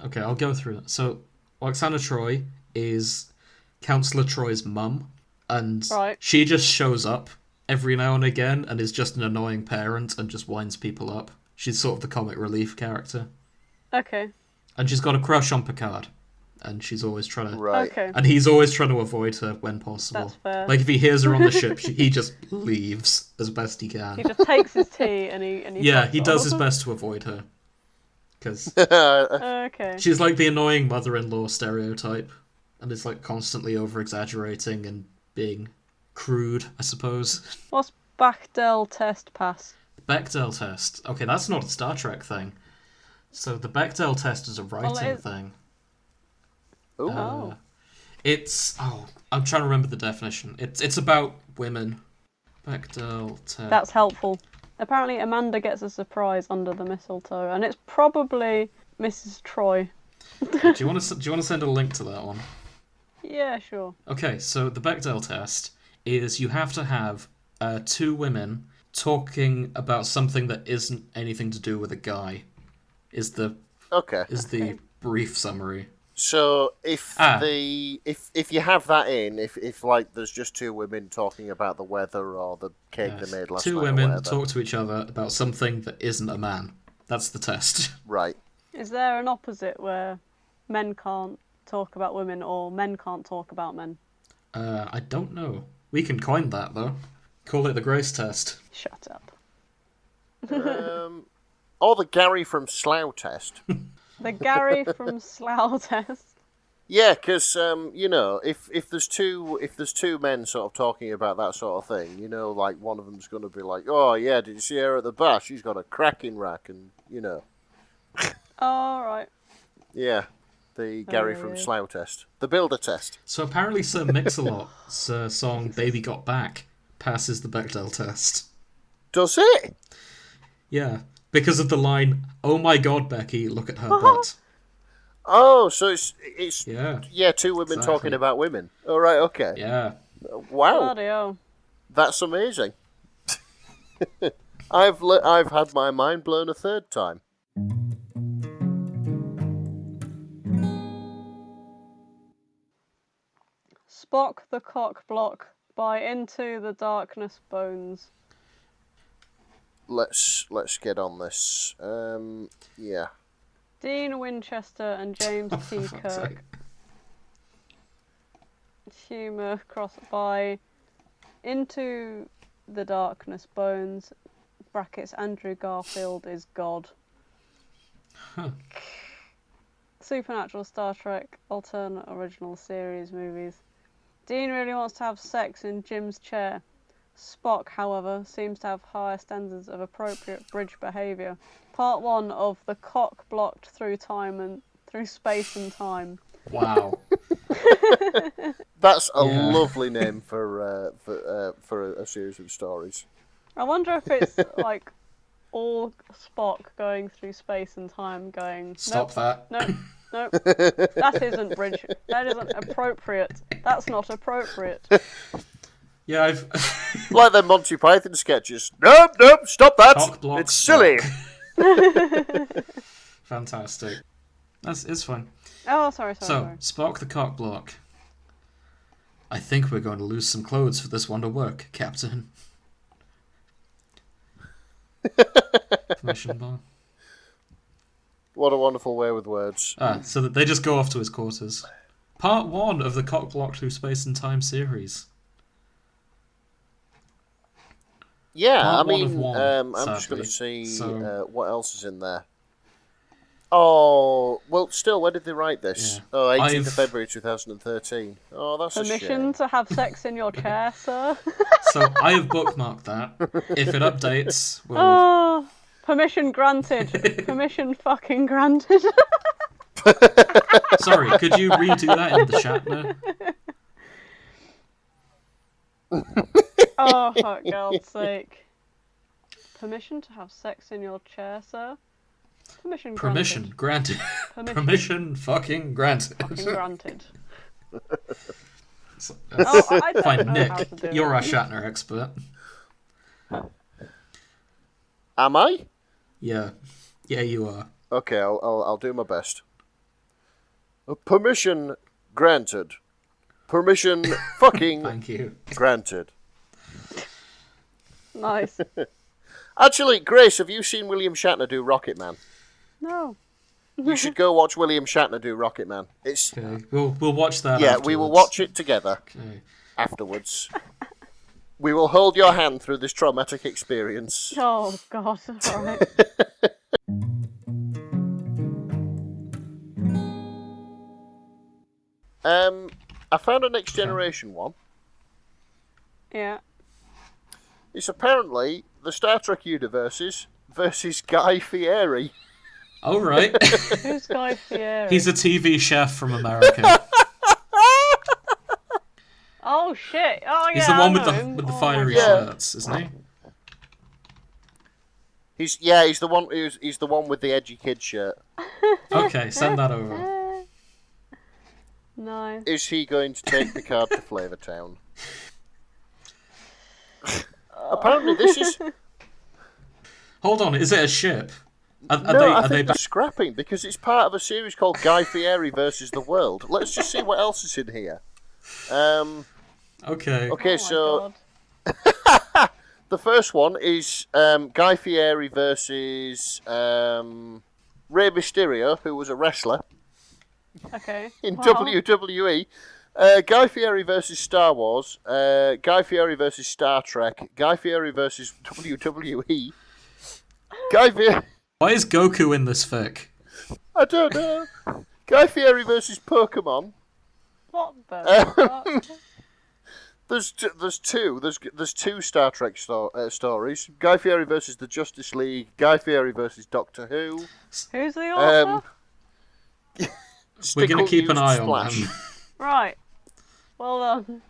Speaker 3: Okay, I'll go through that. So Lwaxana Troy is Councillor Troy's mum, and she just shows up every now and again and is just an annoying parent and just winds people up. She's sort of the comic relief character.
Speaker 2: Okay.
Speaker 3: And she's got a crush on Picard, and she's always trying to...
Speaker 1: Right.
Speaker 2: Okay.
Speaker 3: And he's always trying to avoid her when possible.
Speaker 2: That's fair.
Speaker 3: Like, if he hears her on the ship, he just leaves as best he can.
Speaker 2: He just takes his tea and he
Speaker 3: Yeah, he does his best to avoid her. Because
Speaker 2: okay.
Speaker 3: she's like the annoying mother-in-law stereotype, and it's like constantly over-exaggerating and being crude, I suppose.
Speaker 2: What's Bechdel test pass?
Speaker 3: Bechdel test. Okay, that's not a Star Trek thing. So the Bechdel test is a writing thing.
Speaker 1: Ooh.
Speaker 3: I'm trying to remember the definition. It's about women. Bechdel test.
Speaker 2: That's helpful. Apparently Amanda gets a surprise under the mistletoe, and it's probably Mrs. Troy.
Speaker 3: Do you want to send a link to that one?
Speaker 2: Yeah, sure.
Speaker 3: Okay, so the Bechdel test is you have to have two women talking about something that isn't anything to do with a guy. Is the brief summary.
Speaker 1: So if you have that in, if like there's just two women talking about the weather or the cake they made last night,
Speaker 3: two women talk to each other about something that isn't a man. That's the test.
Speaker 1: Right.
Speaker 2: Is there an opposite where men can't talk about women or men can't talk about men?
Speaker 3: I don't know. We can coin that though. Call it the Grace test.
Speaker 2: Shut up.
Speaker 1: Or the Gary from Slough test.
Speaker 2: The Gary from Slough test.
Speaker 1: Yeah, because if there's two men sort of talking about that sort of thing, like one of them's going to be like, "Oh yeah, did you see her at the bar? She's got a cracking rack," and
Speaker 2: All right.
Speaker 1: Yeah, the Gary from Slough test, the Builder test.
Speaker 3: So apparently, Sir Mix-a-Lot's song "Baby Got Back" passes the Bechdel test.
Speaker 1: Does it?
Speaker 3: Yeah. Because of the line, "Oh my God, Becky, look at her butt."
Speaker 1: Oh, so it's two women talking about women. All right, okay.
Speaker 3: Yeah.
Speaker 1: Wow.
Speaker 2: Bloody hell.
Speaker 1: That's amazing. I've had my mind blown a third time.
Speaker 2: Spock the Cock Block by Into the Darkness Bones.
Speaker 1: Let's get on this. Yeah.
Speaker 2: Dean Winchester and James T. Kirk. Humour crossed by Into the Darkness Bones, brackets Andrew Garfield is God.
Speaker 3: Huh.
Speaker 2: Supernatural Star Trek alternate original series movies. Dean really wants to have sex in Jim's chair. Spock, however, seems to have higher standards of appropriate bridge behaviour. Part 1 of The Cock Blocked Through Space and Time.
Speaker 3: Wow.
Speaker 1: That's a lovely name for a series of stories.
Speaker 2: I wonder if it's like all Spock going through space and time going...
Speaker 3: Stop that.
Speaker 2: Nope. That isn't bridge. That isn't appropriate. That's not appropriate.
Speaker 3: Yeah, I've...
Speaker 1: Like the Monty Python sketches. Nope, stop that.
Speaker 3: Cock block,
Speaker 1: it's silly.
Speaker 3: Fantastic. It's fine.
Speaker 2: Oh, sorry.
Speaker 3: So, Spock the cock block. I think we're going to lose some clothes for this one to work, Captain. Permission bar.
Speaker 1: What a wonderful way with words.
Speaker 3: So that they just go off to his quarters. Part 1 of the Cock Block Through Space and Time series.
Speaker 1: Yeah,
Speaker 3: Part
Speaker 1: I mean,
Speaker 3: one,
Speaker 1: I'm
Speaker 3: sadly.
Speaker 1: just going to see
Speaker 3: So...
Speaker 1: what else is in there. Oh, well, still, when did they write this?
Speaker 3: Yeah.
Speaker 1: Oh, 18th of February 2013. Oh, that's a shame.
Speaker 2: Permission to have sex in your chair, sir?
Speaker 3: So I have bookmarked that. If it updates, we'll...
Speaker 2: Oh, permission granted. Permission fucking granted.
Speaker 3: Sorry, could you redo that in the Shatner?
Speaker 2: Oh, for God's sake. Permission to have sex in your chair, sir? Permission
Speaker 3: granted. Permission fucking granted.
Speaker 2: Fucking granted.
Speaker 3: I
Speaker 2: don't
Speaker 3: Fine,
Speaker 2: know
Speaker 3: Nick,
Speaker 2: how to do
Speaker 3: you're
Speaker 2: it.
Speaker 3: our Shatner expert.
Speaker 1: Am I?
Speaker 3: Yeah, you are.
Speaker 1: Okay, I'll do my best. Permission granted. Permission fucking
Speaker 3: Thank you.
Speaker 1: granted.
Speaker 2: Nice.
Speaker 1: Actually, Grace, have you seen William Shatner do Rocket Man?
Speaker 2: No.
Speaker 1: You should go watch William Shatner do Rocket Man. It's
Speaker 3: Okay, we'll watch that.
Speaker 1: yeah,
Speaker 3: afterwards.
Speaker 1: we will watch it together
Speaker 3: Okay.
Speaker 1: afterwards. We will hold your hand through this traumatic experience.
Speaker 2: Oh, God. Alright.
Speaker 1: I found a Next Generation one.
Speaker 2: Yeah.
Speaker 1: It's apparently the Star Trek universes versus Guy Fieri.
Speaker 3: Oh, right.
Speaker 2: Who's Guy Fieri?
Speaker 3: He's a TV chef from America.
Speaker 2: Oh, shit. Oh, yeah,
Speaker 3: He's the one with
Speaker 2: I know him.
Speaker 3: the
Speaker 2: Oh,
Speaker 3: fiery
Speaker 2: my God.
Speaker 3: shirts, isn't he?
Speaker 1: He's the one he's the one with the edgy kid shirt.
Speaker 3: Okay, send that over.
Speaker 2: Nice.
Speaker 1: Is he going to take Picard to Flavortown? Apparently, this is.
Speaker 3: Hold on, is it a ship? Are
Speaker 1: I think
Speaker 3: they
Speaker 1: they're scrapping because it's part of a series called Guy Fieri versus the World. Let's just see what else is in here.
Speaker 3: Okay.
Speaker 1: Okay,
Speaker 2: Oh,
Speaker 1: so
Speaker 2: my God.
Speaker 1: the first one is Guy Fieri versus Rey Mysterio, who was a wrestler
Speaker 2: Okay.
Speaker 1: in
Speaker 2: Wow.
Speaker 1: WWE. Guy Fieri versus Star Wars. Guy Fieri versus Star Trek. Guy Fieri versus WWE. Guy Fieri.
Speaker 3: Why is Goku in this fic?
Speaker 1: I don't know. Guy Fieri versus Pokemon.
Speaker 2: What the fuck?
Speaker 1: There's two. There's two Star Trek stories. Guy Fieri versus the Justice League. Guy Fieri versus Doctor Who.
Speaker 2: Who's the author?
Speaker 3: We're going to keep an eye on
Speaker 1: Splash.
Speaker 3: them.
Speaker 2: Right. Well done.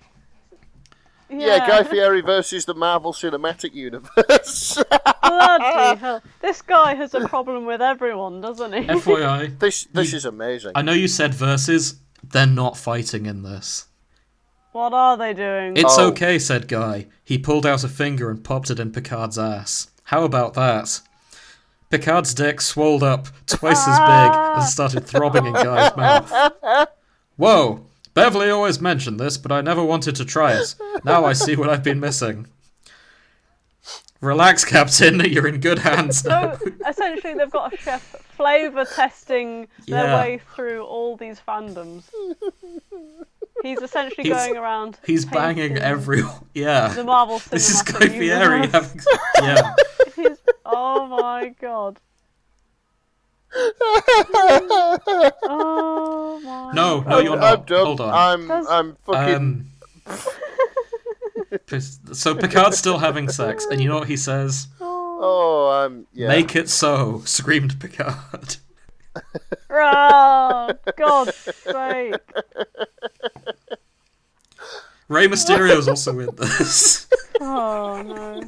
Speaker 1: Yeah, Guy Fieri versus the Marvel Cinematic Universe.
Speaker 2: Bloody hell. This guy has a problem with everyone, doesn't he?
Speaker 3: FYI,
Speaker 1: This is amazing.
Speaker 3: I know you said versus, they're not fighting in this.
Speaker 2: What are they doing?
Speaker 3: It's
Speaker 1: Oh.
Speaker 3: okay, said Guy. He pulled out a finger and popped it in Picard's ass. How about that? Picard's dick swolled up twice as big and started throbbing in Guy's mouth. Whoa! Beverly always mentioned this, but I never wanted to try it. Now I see what I've been missing. Relax, Captain. You're in good hands now.
Speaker 2: So, essentially, they've got a chef flavour testing their way through all these fandoms. He's essentially going around.
Speaker 3: He's banging everyone. Yeah.
Speaker 2: The Marvel Cinematic
Speaker 3: This is Guy Fieri having. Yeah.
Speaker 2: Oh my god. Oh my.
Speaker 3: No, you're not. Hold on.
Speaker 1: I'm fucking.
Speaker 3: So Picard's still having sex, and you know what he says?
Speaker 1: Yeah.
Speaker 3: Make it so, screamed Picard.
Speaker 2: Oh, God's sake.
Speaker 3: Rey Mysterio's also in this.
Speaker 2: Oh no.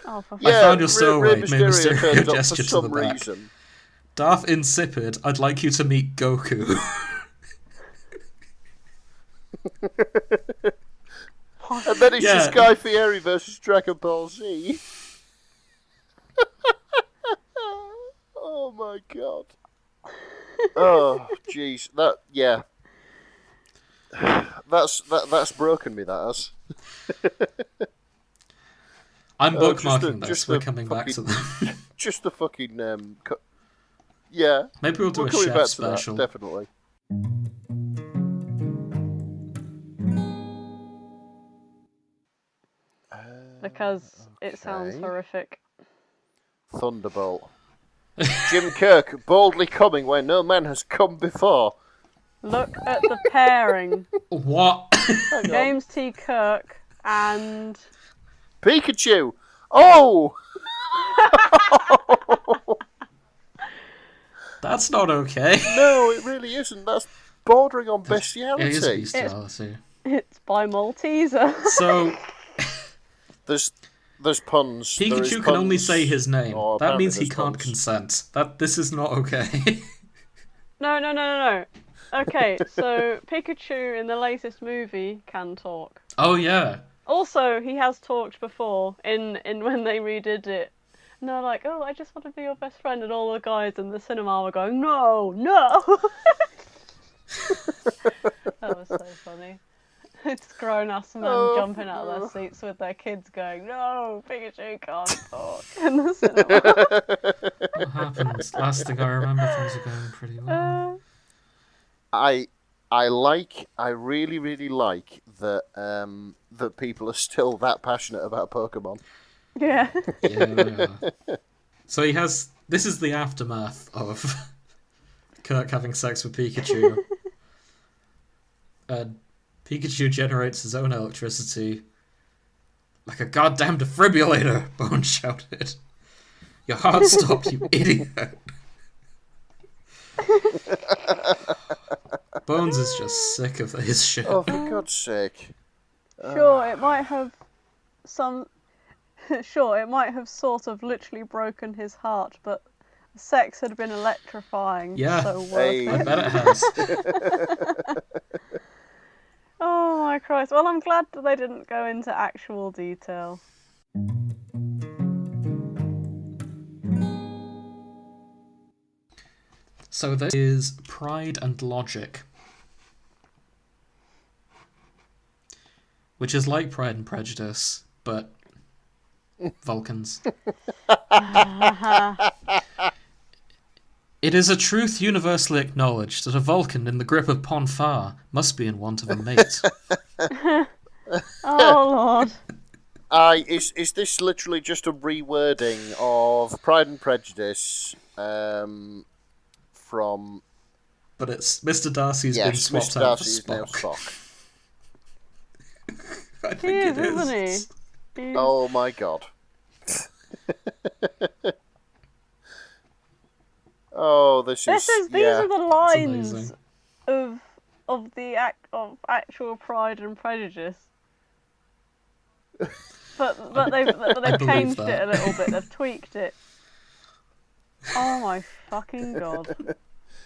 Speaker 2: Oh,
Speaker 3: I found your stowaway. Rey Mysterio gesture
Speaker 1: for
Speaker 3: to
Speaker 1: some
Speaker 3: the back.
Speaker 1: reason.
Speaker 3: Darth Insipid, I'd like you to meet Goku.
Speaker 1: And then it's just Guy Fieri versus Dragon Ball Z. Oh my god. Oh jeez, that's broken me. That has.
Speaker 3: I'm bookmarking this. We're coming back to them.
Speaker 1: Just the fucking yeah.
Speaker 3: Maybe we'll do a chef special.
Speaker 1: That, definitely.
Speaker 2: Because it sounds horrific.
Speaker 1: Thunderbolt. Jim Kirk boldly coming where no man has come before.
Speaker 2: Look at the pairing.
Speaker 3: What?
Speaker 2: James T. Kirk and...
Speaker 1: Pikachu! Oh!
Speaker 3: That's not okay.
Speaker 1: No, it really isn't. That's bordering on bestiality.
Speaker 3: It is bestiality.
Speaker 2: It's by Malteser.
Speaker 3: So...
Speaker 1: There's puns.
Speaker 3: Pikachu can only say his name. That means he can't consent. This is not okay.
Speaker 2: No. Okay, so Pikachu in the latest movie can talk.
Speaker 3: Oh yeah.
Speaker 2: Also, he has talked before in when they redid it. And they're like, "Oh, I just want to be your best friend," and all the guys in the cinema were going, "No." That was so funny. It's grown-ass men jumping out of their seats with their kids going, "No, Pikachu can't talk," in the cinema.
Speaker 3: What happened? Last thing I remember, things are going pretty well.
Speaker 1: I really, really like that that people are still that passionate about Pokemon.
Speaker 2: Yeah.
Speaker 3: Yeah. So this is the aftermath of Kirk having sex with Pikachu. Pikachu generates his own electricity. Like a goddamn defibrillator, Bones shouted. Your heart stopped, you idiot. Bones is just sick of his shit.
Speaker 1: Oh, for God's sake.
Speaker 2: Sure, it might have sort of literally broken his heart, but sex had been electrifying.
Speaker 3: Yeah,
Speaker 2: so worth it.
Speaker 3: I bet it has.
Speaker 2: Oh my Christ. Well, I'm glad that they didn't go into actual detail.
Speaker 3: So this is Pride and Logic, which is like Pride and Prejudice, but Vulcans. It is a truth universally acknowledged that a Vulcan in the grip of Ponfar must be in want of a mate.
Speaker 2: Oh, Lord.
Speaker 1: Is this literally just a rewording of Pride and Prejudice from...
Speaker 3: But it's Mr. Darcy's been swapped
Speaker 1: Mr.
Speaker 3: out
Speaker 1: Darcy
Speaker 3: for Spock.
Speaker 1: is now Spock.
Speaker 3: I think it is.
Speaker 2: Isn't he?
Speaker 1: Oh my God. Oh, these are the
Speaker 2: lines of actual Pride and Prejudice. But they've changed it a little bit. They've tweaked it. Oh my fucking God!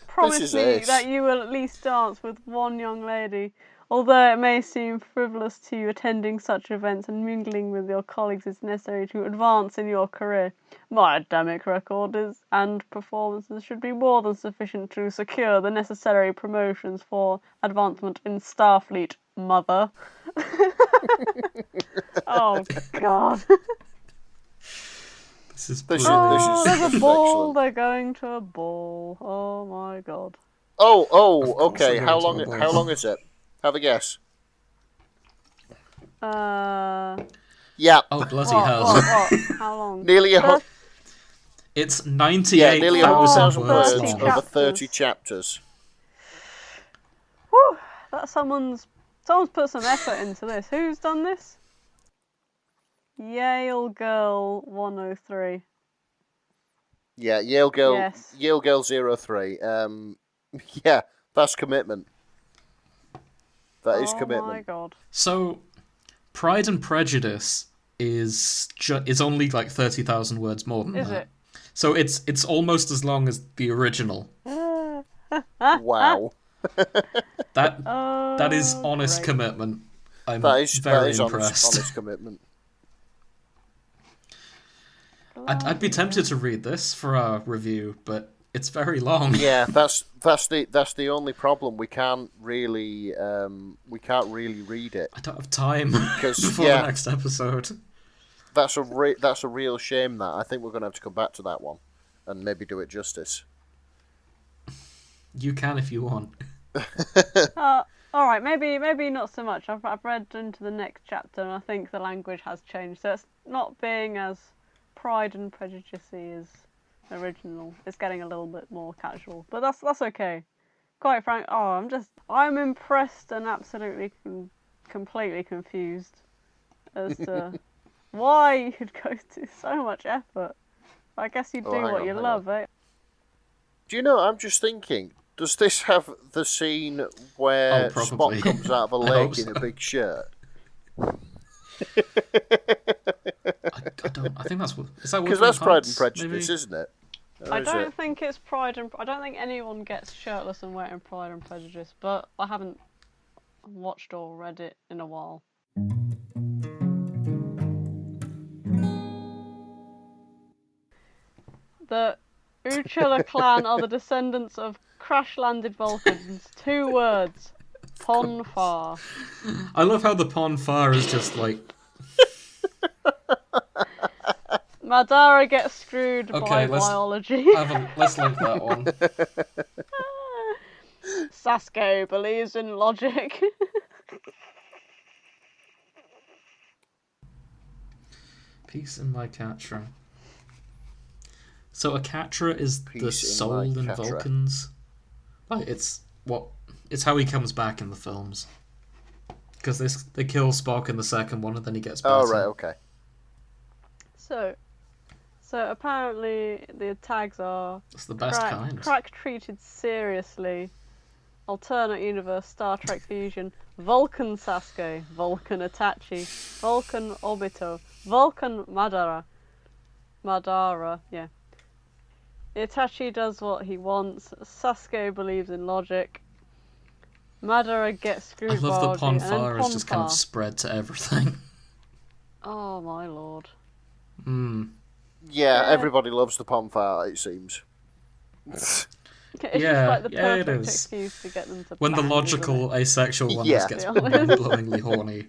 Speaker 2: Promise me that you will at least dance with one young lady Although it may seem frivolous to you, attending such events and mingling with your colleagues is necessary to advance in your career. My academic record and performances should be more than sufficient to secure the necessary promotions for advancement in Starfleet, mother. Oh, God.
Speaker 3: This is
Speaker 2: there's a ball. They're going to a ball. Oh, my God.
Speaker 1: Oh, okay. How long is it? Have a guess. Yeah.
Speaker 3: Oh, bloody hell.
Speaker 2: What? How long?
Speaker 1: Nearly a
Speaker 3: It's 98,000
Speaker 1: words
Speaker 3: long.
Speaker 1: over 30 chapters.
Speaker 2: Whew, that's someone's put some effort into this. Who's done this? Yale Girl 103.
Speaker 1: Yeah, Yale Girl.
Speaker 2: Yes.
Speaker 1: Yale Girl 03. Yeah, that's commitment. That is commitment.
Speaker 2: Oh my God.
Speaker 3: So, Pride and Prejudice is only like 30,000 words more than that.
Speaker 2: Is it?
Speaker 3: So it's almost as long as the original.
Speaker 1: Wow.
Speaker 3: That is honest commitment. I'm very impressed.
Speaker 1: Honest commitment.
Speaker 3: I'd be tempted to read this for our review, but it's very long.
Speaker 1: Yeah, that's the only problem. We can't really read it.
Speaker 3: I don't have time before the next episode.
Speaker 1: That's a real shame. That I think we're going to have to come back to that one and maybe do it justice.
Speaker 3: You can if you want.
Speaker 2: All right, maybe not so much. I've read into the next chapter, and I think the language has changed, so it's not being as Pride and Prejudice-y as original. It's getting a little bit more casual, but that's okay. Quite frank, I'm impressed and absolutely completely confused as to why you'd go to so much effort. I guess you do what you love, eh?
Speaker 1: Do you know? I'm just thinking. Does this have the scene where Spock comes out of a lake in a big shirt?
Speaker 3: I think that's what. Is that
Speaker 1: because that's Pride and Prejudice, isn't it?
Speaker 2: I don't think it's Pride and. I don't think anyone gets shirtless and wearing Pride and Prejudice, but I haven't watched or read it in a while. The Uchula clan are the descendants of crash-landed Vulcans. 2 words. Ponfar.
Speaker 3: I love how the Ponfar is just like...
Speaker 2: Madara gets screwed by biology.
Speaker 3: Let's leave that one.
Speaker 2: Sasuke believes in logic.
Speaker 3: Peace in my Catra. So a Catra is the soul in Vulcans. Oh, it's how he comes back in the films. Because they kill Spock in the second one, and then he gets better.
Speaker 1: Oh right, okay.
Speaker 2: So apparently the tags are.
Speaker 3: It's the best kind.
Speaker 2: Crack treated seriously. Alternate universe, Star Trek fusion. Vulcan Sasuke, Vulcan Itachi, Vulcan Obito, Vulcan Madara, yeah. Itachi does what he wants. Sasuke believes in logic. Madara gets screwed.
Speaker 3: I love the Ponfar is just kind of spread to everything.
Speaker 2: Oh my lord.
Speaker 1: Yeah, everybody loves the Ponfar, it seems.
Speaker 2: It's just like the perfect excuse to get them to
Speaker 3: when the logical asexual one just gets mind-blowingly horny.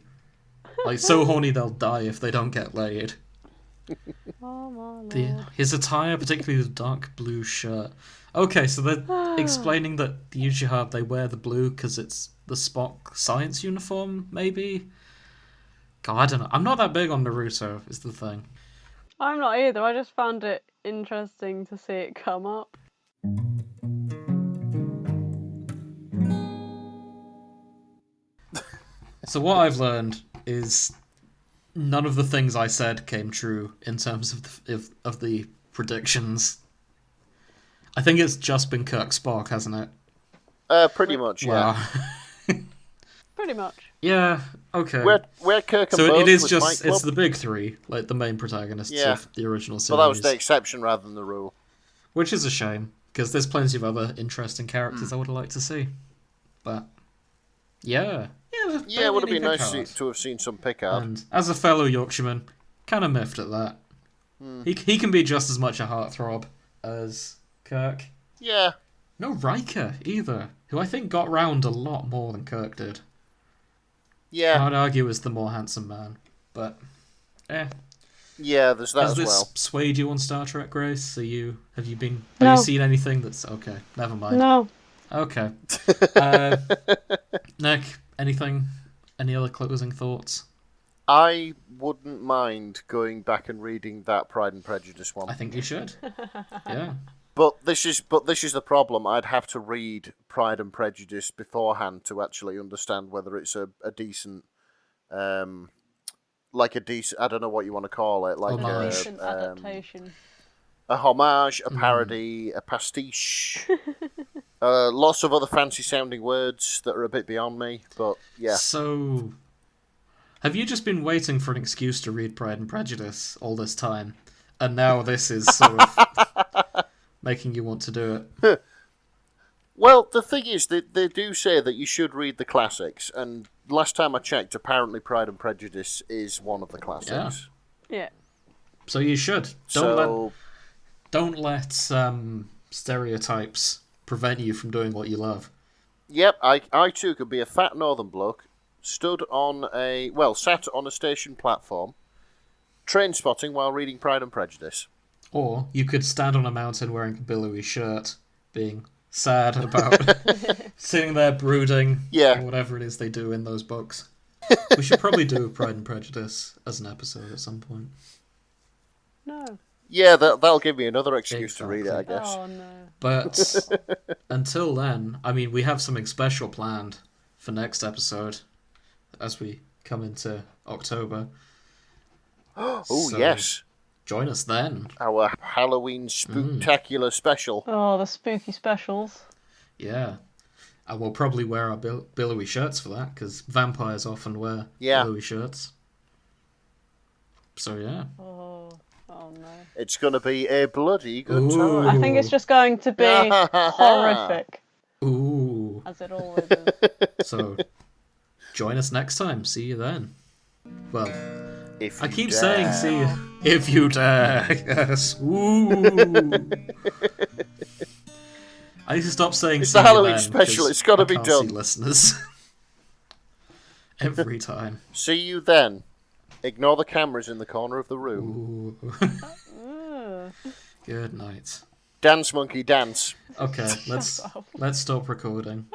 Speaker 3: Like, so horny they'll die if they don't get laid.
Speaker 2: Oh my lord.
Speaker 3: His attire, particularly the dark blue shirt. Okay, so they're explaining that the Uchiha, they wear the blue because it's the Spock science uniform, maybe? God, I don't know. I'm not that big on Naruto, is the thing.
Speaker 2: I'm not either. I just found it interesting to see it come up.
Speaker 3: So what I've learned is none of the things I said came true in terms of the predictions. I think it's just been Kirk Spock, hasn't it?
Speaker 1: Pretty much, yeah.
Speaker 3: Wow.
Speaker 2: Pretty much.
Speaker 3: Yeah, okay.
Speaker 1: Where Kirk and
Speaker 3: so
Speaker 1: Bones
Speaker 3: it is
Speaker 1: with
Speaker 3: just,
Speaker 1: Mike
Speaker 3: it's the big three, like the main protagonists of the original series.
Speaker 1: Well, that was the exception rather than the rule.
Speaker 3: Which is a shame, because there's plenty of other interesting characters I would have liked to see. But Yeah.
Speaker 1: Yeah, it would have been nice to have seen some Picard.
Speaker 3: And as a fellow Yorkshireman, kind of miffed at that. He can be just as much a heartthrob as Kirk.
Speaker 1: Yeah.
Speaker 3: No Riker, either, who I think got round a lot more than Kirk did.
Speaker 1: Yeah.
Speaker 3: I'd argue is the more handsome man, but,
Speaker 1: Yeah, there's that as well.
Speaker 3: Has this swayed you on Star Trek, Grace? Have you
Speaker 2: No.
Speaker 3: seen anything that's... Okay, never mind.
Speaker 2: No.
Speaker 3: Okay. Nick, anything? Any other closing thoughts?
Speaker 1: I wouldn't mind going back and reading that Pride and Prejudice one.
Speaker 3: I think you should. Yeah.
Speaker 1: But this is the problem. I'd have to read Pride and Prejudice beforehand to actually understand whether it's a decent, like a decent. I don't know what you want to call it, like
Speaker 2: a decent adaptation,
Speaker 1: a homage, a parody, a pastiche. Lots of other fancy sounding words that are a bit beyond me, but yeah.
Speaker 3: So, have you just been waiting for an excuse to read Pride and Prejudice all this time, and now this is sort of making you want to do it?
Speaker 1: Well, the thing is, they do say that you should read the classics, and last time I checked, apparently Pride and Prejudice is one of the classics.
Speaker 2: Yeah.
Speaker 3: So you should. Don't let stereotypes prevent you from doing what you love.
Speaker 1: Yep, I too could be a fat northern bloke, sat on a station platform, train spotting while reading Pride and Prejudice.
Speaker 3: Or you could stand on a mountain wearing a billowy shirt, being sad about sitting there brooding, or whatever it is they do in those books. We should probably do Pride and Prejudice as an episode at some point.
Speaker 2: No.
Speaker 1: Yeah, that'll give me another excuse to read it, I guess.
Speaker 2: Oh, no.
Speaker 3: But until then, I mean, we have something special planned for next episode as we come into October.
Speaker 1: Oh, yes.
Speaker 3: Join us then.
Speaker 1: Our Halloween spooktacular special.
Speaker 2: Oh, the spooky specials.
Speaker 3: Yeah. And we'll probably wear our billowy shirts for that, because vampires often wear billowy shirts. So, yeah.
Speaker 2: Oh, no.
Speaker 1: It's going to be a bloody good time.
Speaker 2: I think it's just going to be horrific.
Speaker 3: Ooh.
Speaker 2: As it always is.
Speaker 3: So, join us next time. See you then. Well, I keep
Speaker 1: dare.
Speaker 3: saying see you. If you dare. Yes. Ooh. I need to stop saying
Speaker 1: it's
Speaker 3: see
Speaker 1: the Halloween
Speaker 3: you then,
Speaker 1: special. It's got to be
Speaker 3: can't
Speaker 1: done.
Speaker 3: See listeners. Every time.
Speaker 1: See you then. Ignore the cameras in the corner of the room.
Speaker 3: Good night.
Speaker 1: Dance, monkey, dance.
Speaker 3: Okay, let's stop recording.